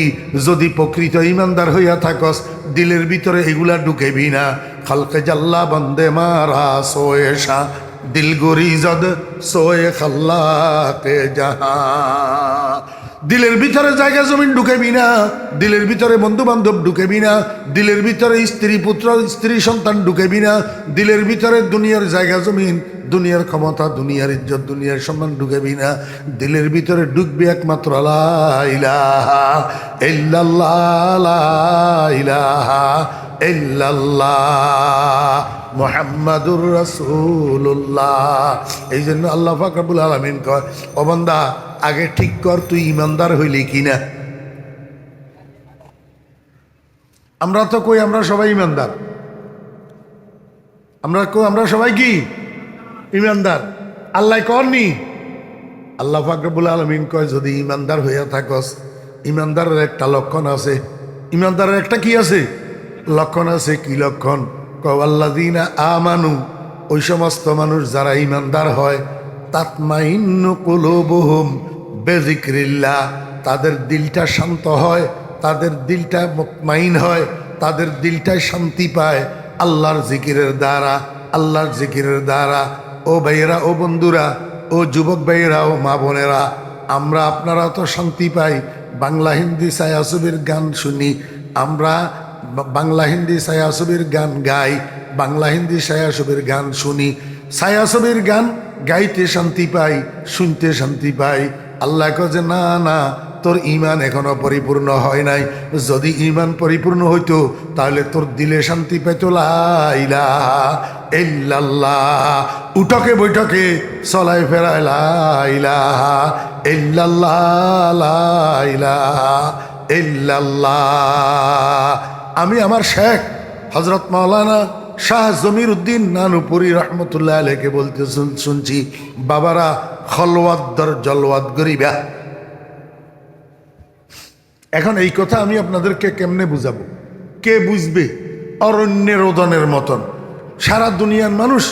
যদি প্রকৃত ইমানদার হইয়া থাকস, দিলের ভিতরে এগুলা ঢুকেবি না। খালকে জাল্লা বন্দে মারা সোয়েশা, দিল গরিজদ সোয়ে খাল্লাকে জাহা। দিলের ভিতরে জায়গা জমিন ঢুকেবি না, দিলের ভিতরে বন্ধু বান্ধব ঢুকেবি না, দিলের ভিতরে স্ত্রী পুত্র স্ত্রী সন্তান ঢুকেবি না, দিলের ভিতরে দুনিয়ার জায়গা জমিন, দুনিয়ার ক্ষমতা, দুনিয়ার ইজ্জত, দুনিয়ার সম্মান ঢুকেবি না। দিলের ভিতরে ঢুকবি একমাত্র লা ইলাহা ইল্লাল্লাহ, লা ইলাহা ইল্লাল্লাহ মুহাম্মাদুর রাসূলুল্লাহ। এই জন্য আল্লাহ পাক রব্বুল আলামিন কয়, ও বান্দা, আগে ঠিক কর তুই ইমানদার হইলি কিনা। আমরা তো কই আমরা সবাই ইমানদার, আমরা সবাই কি ইমানদার? আল্লাহ করনি? আল্লাহ পাক রব্বুল আলামিন কয়, যদি ইমানদার হইয়া থাকস, ইমানদারের একটা লক্ষণ আছে। ইমানদারের একটা কি আছে? লক্ষণ আছে। কি লক্ষণ? কওয়াল্লাযীনা আমানু, ওই সমস্ত মানুষ যারা ইমানদার হয়, তাতমাইন্নু কুলুবুহুম বিযিকরিল্লাহ, তাদের দিলটা শান্ত হয়, তাদের দিলটা মুতমাইন হয়, তাদের দিলটায় শান্তি পায় আল্লাহর জিকিরের দ্বারা, আল্লাহর জিকিরের দ্বারা। ও ভাইয়েরা, ও বন্ধুরা, ও যুবক ভাইয়েরা, ও মা বোনেরা, আমরা আপনারা তো শান্তি পাই বাংলা হিন্দি ছায়াছবির গান শুনি, আমরা বাংলা হিন্দি ছায়াছবির গান গাই, বাংলা হিন্দি ছায়াছবির গান শুনি। ছায়াছবির গান গাইতে শান্তি পাই, শুনতে শান্তি পাই। আল্লাহ কয় যে না না, তোর ইমান এখনো পরিপূর্ণ হয় নাই। যদি ইমান পরিপূর্ণ হইতো তাহলে তোর দিলে শান্তি পেত। লা ইলাহা ইল্লাল্লাহ, উঠকে বৈঠকে চলাই ফেরায় লা ইলাহা ইল্লাল্লাহ, লা ইলাহা ইল্লাল্লাহ। আমি আমার শেখ হযরত মাওলানা শাহ জমির উদ্দিন নানুপুরি রহমতুল্লাহ আলাইকে বলতে শুনছি, বাবারা খলওয়াত দর জলওয়াত গরিবা। এখন এই কথা আমি আপনাদেরকে কেমনে বুঝাবো? কে বুঝবে? অরণ্যের রোদনের মতন সারা দুনিয়ার মানুষ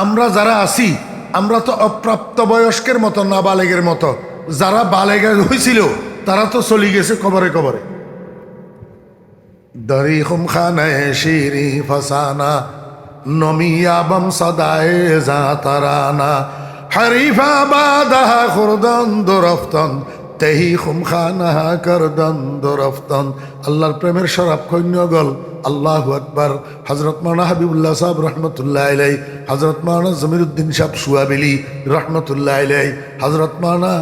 আমরা যারা আছি, আমরা তো অপ্রাপ্ত বয়স্কের মতো, নাবালেগের মতো। যারা বালেগা হয়েছিল তারা তো চলে গেছে কবরে কবরে। দরি খুম খানায় শিরি ফসানা, নমিয়াবম সদায়ে যা তারানা, হরিফা বাদাহা খুরদন দুরফতন, তেহি খুমখানা করদন দুরফতন। আল্লাহর প্রেমের শরাব কন্যগল, আল্লাহু আকবার। হযরত মাওলানা হাবিবুল্লাহ সাহেব রহমতুল্লাহ আলাইহি, হযরত মাওলানা জমিরুদ্দিন সাহেব সুয়াবিলি রহমতুল্লাহ আলাইহি, হযরত মাওলানা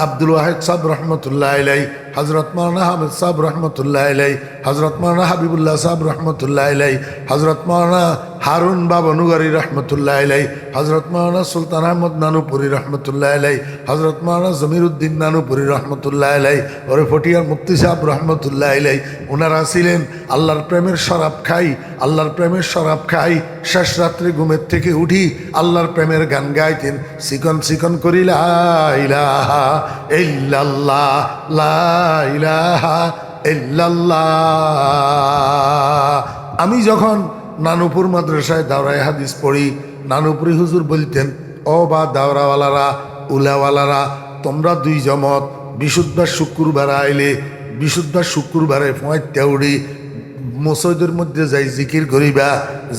আব্দুল ওয়াহিদ সাহেব রহমতুল্লাহ আলাইহি, হযরত মাওলানা হামিদ সাহেব রহমতুল্লাহ আলাইহি, হযরত মাওলানা হাবিবুল্লাহ সাহেব রহমতুল্লাহ আলাইহি, হযরত মাওলানা হারুন বাবনুগারি রহমতুল্লাহ আলাইহি, হযরত মাওলানা সুলতান আহমদ নানুপুরি রহমতুল্লাহ আলাইহি, হযরত মাওলানা জমিরুদ্দিন নানুপুরি রহমতুল্লাহ আলাইহি, ওরে ফটিয়ার মুফতি সাহেব রহমতুল্লাহ আলাইহি। ওনারা ছিলেন আল্লাহর প্রেমের শরাব খাই, আল্লাহর প্রেমের শরাব খাই। শেষ রাত্রে ঘুমের থেকে উঠি আল্লাহর প্রেমের গান গাইতেন, চিকন চিকন করি লা ইলাহা ইল্লাল্লাহ, লা ইলাহা ইল্লাল্লাহ। আমি যখন নানুপুর মাদ্রাসায় দাওরায়ে হাদিস পড়ি, নানুপুরি হুজুর বলতেন, ও বা দাওরাওয়ালারা, উলাওয়ালারা, তোমরা দুই জমত বিশুদ্ধ শুক্রবার আইলে, বিশুদ্ধ শুক্রবারে পঁয়ত্তা উড়ি মসজিদের মধ্যে যাই জিকির করিবা,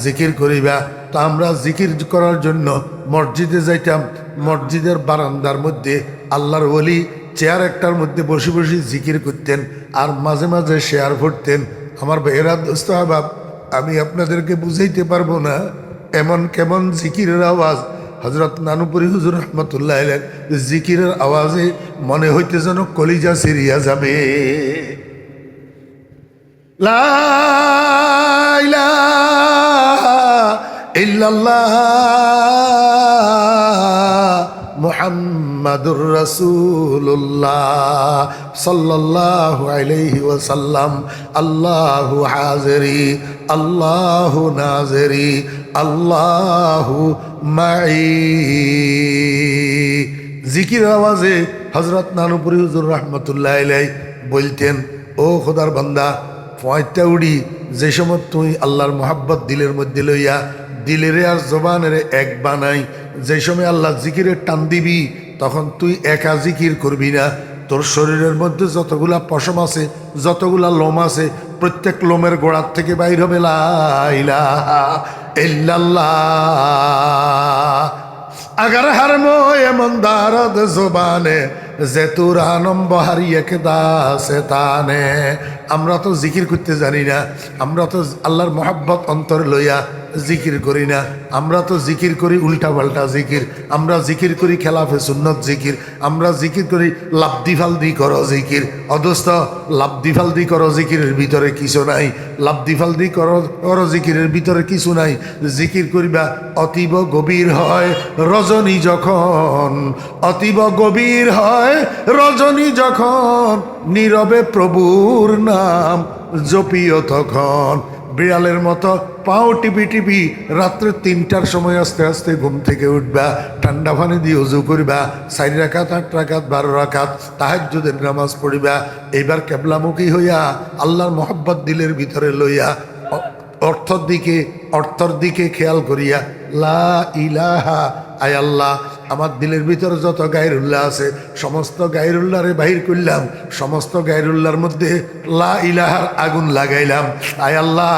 জিকির করিবা। তো আমরা জিকির করার জন্য মসজিদে যাইতাম। মসজিদের বারান্দার মধ্যে আল্লাহর ওলি চেয়ার একটার মধ্যে বসে বসে জিকির করতেন, আর মাঝে মাঝে শেয়ার করতেন। আমার ভাইয়েরা, দোস্ত আহবাব, আমি আপনাদেরকে বুঝাইতে পারবো না এমন কেমন জিকিরের আওয়াজ। হযরত নানুপুরি হুজুর রহমতুল্লাহ আলাইহি জিকিরের আওয়াজে মনে হইতে যেন কলিজা সিরিয়া যাবে। লা ইলাহা ইল্লাল্লাহ মুহাম্মাদুর রাসূলুল্লাহ সাল্লাল্লাহু আলাইহি ওয়াসাল্লাম। আল্লাহু হাজিরি, আল্লাহু নাজিরি, আল্লাহু মাই। জিকির আওয়াজে হযরত নানুপুরি হুজুর রাহমাতুল্লাহ আলাইহি বলতেন, ও খোদার বান্দা, পয়টা উড়ি যে সময় তুই আল্লাহর মোহাব্বত দিলের মধ্যে লইয়া দিলেরে আর জবানের এক বানাই, যে সময় আল্লাহ জিকিরের টান দিবি তখন তুই একা জিকির করবি না। তোর শরীরের মধ্যে যতগুলা পশম আছে, যতগুলা লোম আছে, প্রত্যেক লোমের গোড়ার থেকে বাইর হবে লা ইলাহা ইল্লাল্লাহ। अगर हर मोए मंदारद जुबाने যে তোর আনম্ব হারিয়ে দাসে তানে। আমরা তো জিকির করতে জানি না, আমরা তো আল্লাহর মোহাব্বত অন্তরে লইয়া জিকির করি না। আমরা তো জিকির করি উল্টা পাল্টা জিকির, আমরা জিকির করি খেলাফে সুন্নত জিকির, আমরা জিকির করি লাফদি ফালদি করো জিকির। অথচ লাফদি ফালদি করো জিকিরের ভিতরে কিছু নাই, লাফদি ফালদি করো জিকিরের ভিতরে কিছু নাই। জিকির করিবা অতীব গভীর হয় রজনী যখন, অতীব গভীর হয় রজনী যখন, নীরবে প্রভুর নাম জপিও তখন। বিড়ালের মতো পাও টিপি টিপি রাত্রে 3টার সময় আস্তে আস্তে ঘুম থেকে উঠবা, ঠান্ডা পানি দিয়ে উজু করবা, 4 রাকাত 8 রাকাত 12 রাকাত তাহাজ্জুদের নামাজ পড়িবা। এইবার কেবলামুখী হইয়া আল্লাহর মোহাব্বত দিলের ভিতরে লইয়া অর্থর দিকে খেয়াল করিয়া লা ইলাহা, আয় আল্লাহ আমার দিলের ভিতরে যত গায়রুল্লাহ আছে সমস্ত গায়রুল্লাহরে বাহির করলাম, সমস্ত গায়রুল্লাহর মধ্যে লা ইলাহার আগুন লাগাইলাম। আয় আল্লাহ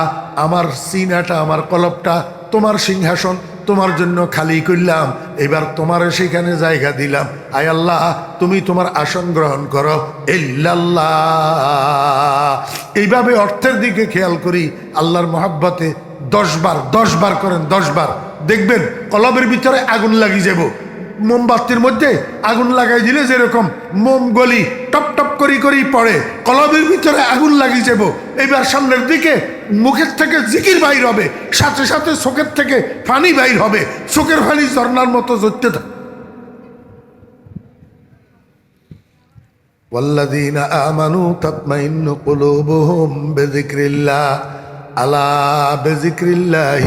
আমার সিনাটা, আমার কলবটা তোমার সিংহাসন, তোমার জন্য খালি করলাম, এবার তোমার সেখানে জায়গা দিলাম। আয় আল্লাহ তুমি তোমার আসন গ্রহণ করো। ইল্লাল্লাহ। এইভাবে অর্থের দিকে খেয়াল করি, আল্লাহর মহাব্বতে 10 বার করেন, 10 বার দেখবেন কলবের ভিতরে আগুন লাগি যাব। মোমবাতির মধ্যে আগুন লাগাই দিলে যেরকম মোম গলি টপ টপ করি করি পড়ে, কলবের ভিতরে আগুন লাগিয়ে যাব। এবার সামনের দিকে মুখের থেকে জিকির বাইর হবে, সাথে সাথে চোখের থেকে পানি বাইর হবে, চোখের পানি ঝর্ণার মতো ঝরতে থাকে। والذين آمنوا تطمئن قلوبهم بذكر الله ألا بذكر الله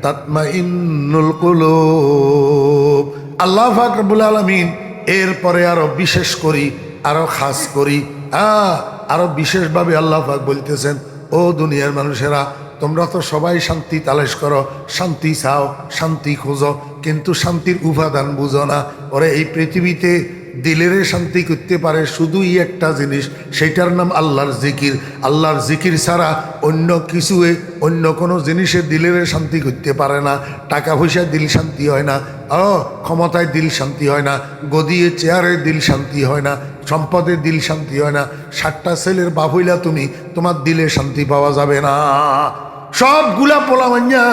تطمئن القلوب। আল্লাহ পাক রব্বুল আলামিন এরপরে আরো বিশেষ করি, আরো খাস করি, আরো বিশেষভাবে আল্লাহ পাক বলতেছেন, ও দুনিয়ার মানুষেরা, তোমরা তো সবাই শান্তি তালাশ করো, শান্তি চাও, শান্তি খোঁজো, কিন্তু শান্তির উপাদান বুঝো না। ওরে এই পৃথিবীতে দিলেরে শান্তি করতে পারে শুধুই একটা জিনিস, সেইটার নাম আল্লাহর জিকির। আল্লাহর জিকির ছাড়া অন্য কিছুয়ে, অন্য কোনো জিনিসে দিলেরে শান্তি করতে পারে না। টাকা পয়সায় দিল শান্তি হয় না, ক্ষমতায় দিল শান্তি হয় না, গদিয়ে চেয়ারে দিল শান্তি হয় না, সম্পদে দিল শান্তি হয় না। 60টা ছেলের বাপ হইলা তুমি, তোমার দিলে শান্তি পাওয়া যাবে না। সবগুলা পোলা মাইয়া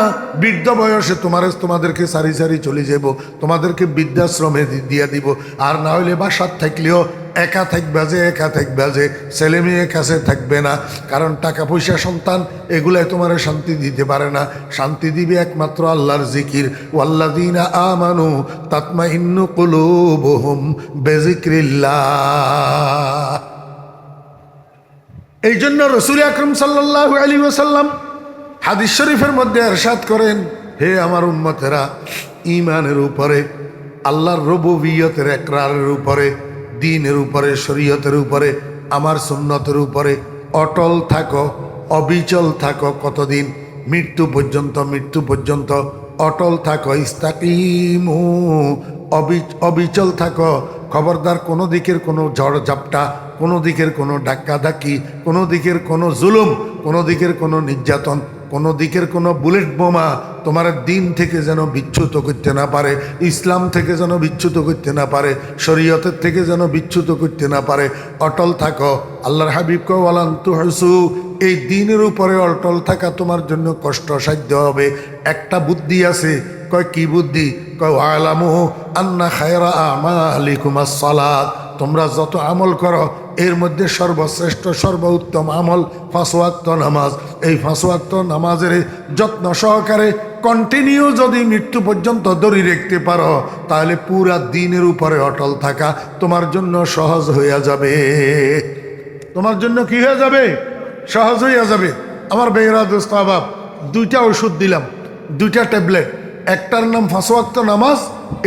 বৃদ্ধ বয়সে তোমাদেরকে সারি সারি চলে যাব, তোমাদেরকে বৃদ্ধাশ্রমে দিয়ে দিব। আর না হইলে বাসার থাকলেও একা থাকবে যে, একা থাকবে যে, ছেলে মেয়ে কাছে থাকবে না। কারণ টাকা পয়সা সন্তান এগুলাই তোমার শান্তি দিতে পারে না। শান্তি দিবে একমাত্র আল্লাহর জিকির। ওয়াল্লাযীনা আমানু তাতমাইন্নু কুলুবুহুম বিযিকরিল্লাহ। এই জন্য রাসূল আকরাম সাল্লাল্লাহু আলাইহি ওয়াসাল্লাম হাদিস শরীফের মধ্যে ইরশাদ করেন, হে আমার উম্মতেরা, ঈমানের উপরে, আল্লাহর রুবুবিয়তের ইকরারের উপরে, দ্বীনের উপরে, শরীয়তের উপরে, আমার সুন্নতের উপরে অটল থাকো, অবিচল থাকো। কতদিন? মৃত্যু পর্যন্ত। মৃত্যু পর্যন্ত অটল থাকো। ইস্তাকিমু, অবিচল থাকো। খবরদার কোনো দিকের কোনো ঝড় ঝাপটা, কোনো দিকের কোনো ধাক্কাধাক্কি, কোনো দিকের কোনো জুলুম, কোনো দিকের কোনো নির্যাতন, কোনো দিকের কোনো বুলেট বোমা তোমার দিন থেকে যেন বিচ্যুত করতে না পারে, ইসলাম থেকে যেন বিচ্যুত করতে না পারে, শরীয়তের থেকে যেন বিচ্যুত করতে না পারে। অটল থাকো। আল্লাহর হাবিব কয় ওয়ালান তুহসু, এই দিনের উপরে অটল থাকা তোমার জন্য কষ্টসাধ্য হবে। একটা বুদ্ধি আছে। কয় কি বুদ্ধি? কয় ওয়ালামু আন্না খায়রা আমালিকুম আস-সালাত। তোমরা যত আমল করো এর মধ্যে সর্বশ্রেষ্ঠ সর্বোত্তম আমল 5 ওয়াক্ত নামাজ। এই 5 ওয়াক্ত নামাজের যত্ন সহকারে কন্টিনিউ যদি মৃত্যু পর্যন্ত ধরে রাখতে পারো, তাহলে পুরা দিনের উপরে অটল থাকা তোমার জন্য সহজ হইয়া যাবে। তোমার জন্য কি হয়ে যাবে? সহজ হইয়া যাবে। আমার বেহরা দোস্ত আবাব, 2টা ওষুধ দিলাম, 2টা ট্যাবলেট। একটার নাম 5 ওয়াক্ত নামাজ,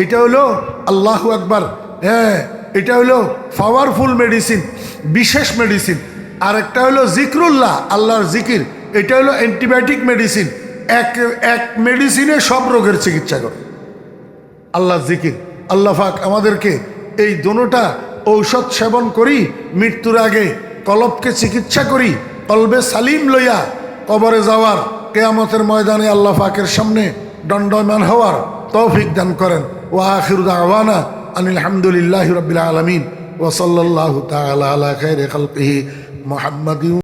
এটা হলো আল্লাহু আকবার, হ্যাঁ, এটা হলো পাওয়ারফুল মেডিসিন, বিশেষ মেডিসিন। আর একটা হলো জিক্রুল্লাহ, আল্লাহর জিকির, এটা হলো অ্যান্টিবায়োটিক মেডিসিন। এক মেডিসিনে সব রোগের চিকিৎসা করে আল্লাহ জিকির। আল্লাহ পাক আমাদেরকে এই দোনোটা ঔষধ সেবন করি, মৃত্যুর আগে কলবকে চিকিৎসা করি, কলবে সালিম লইয়া কবরে যাওয়ার, কিয়ামতের ময়দানে আল্লাহ পাকের সামনে দণ্ডায়মান হওয়ার তৌফিক দান করেন। ওয়া আখিরু দাওয়ানা আনিল হামদুলিল্লাহি রাব্বিল আলামিন ওয়া সাল্লাল্লাহু তাআলা আলা খায়রি খালকিহি মুহাম্মাদিন।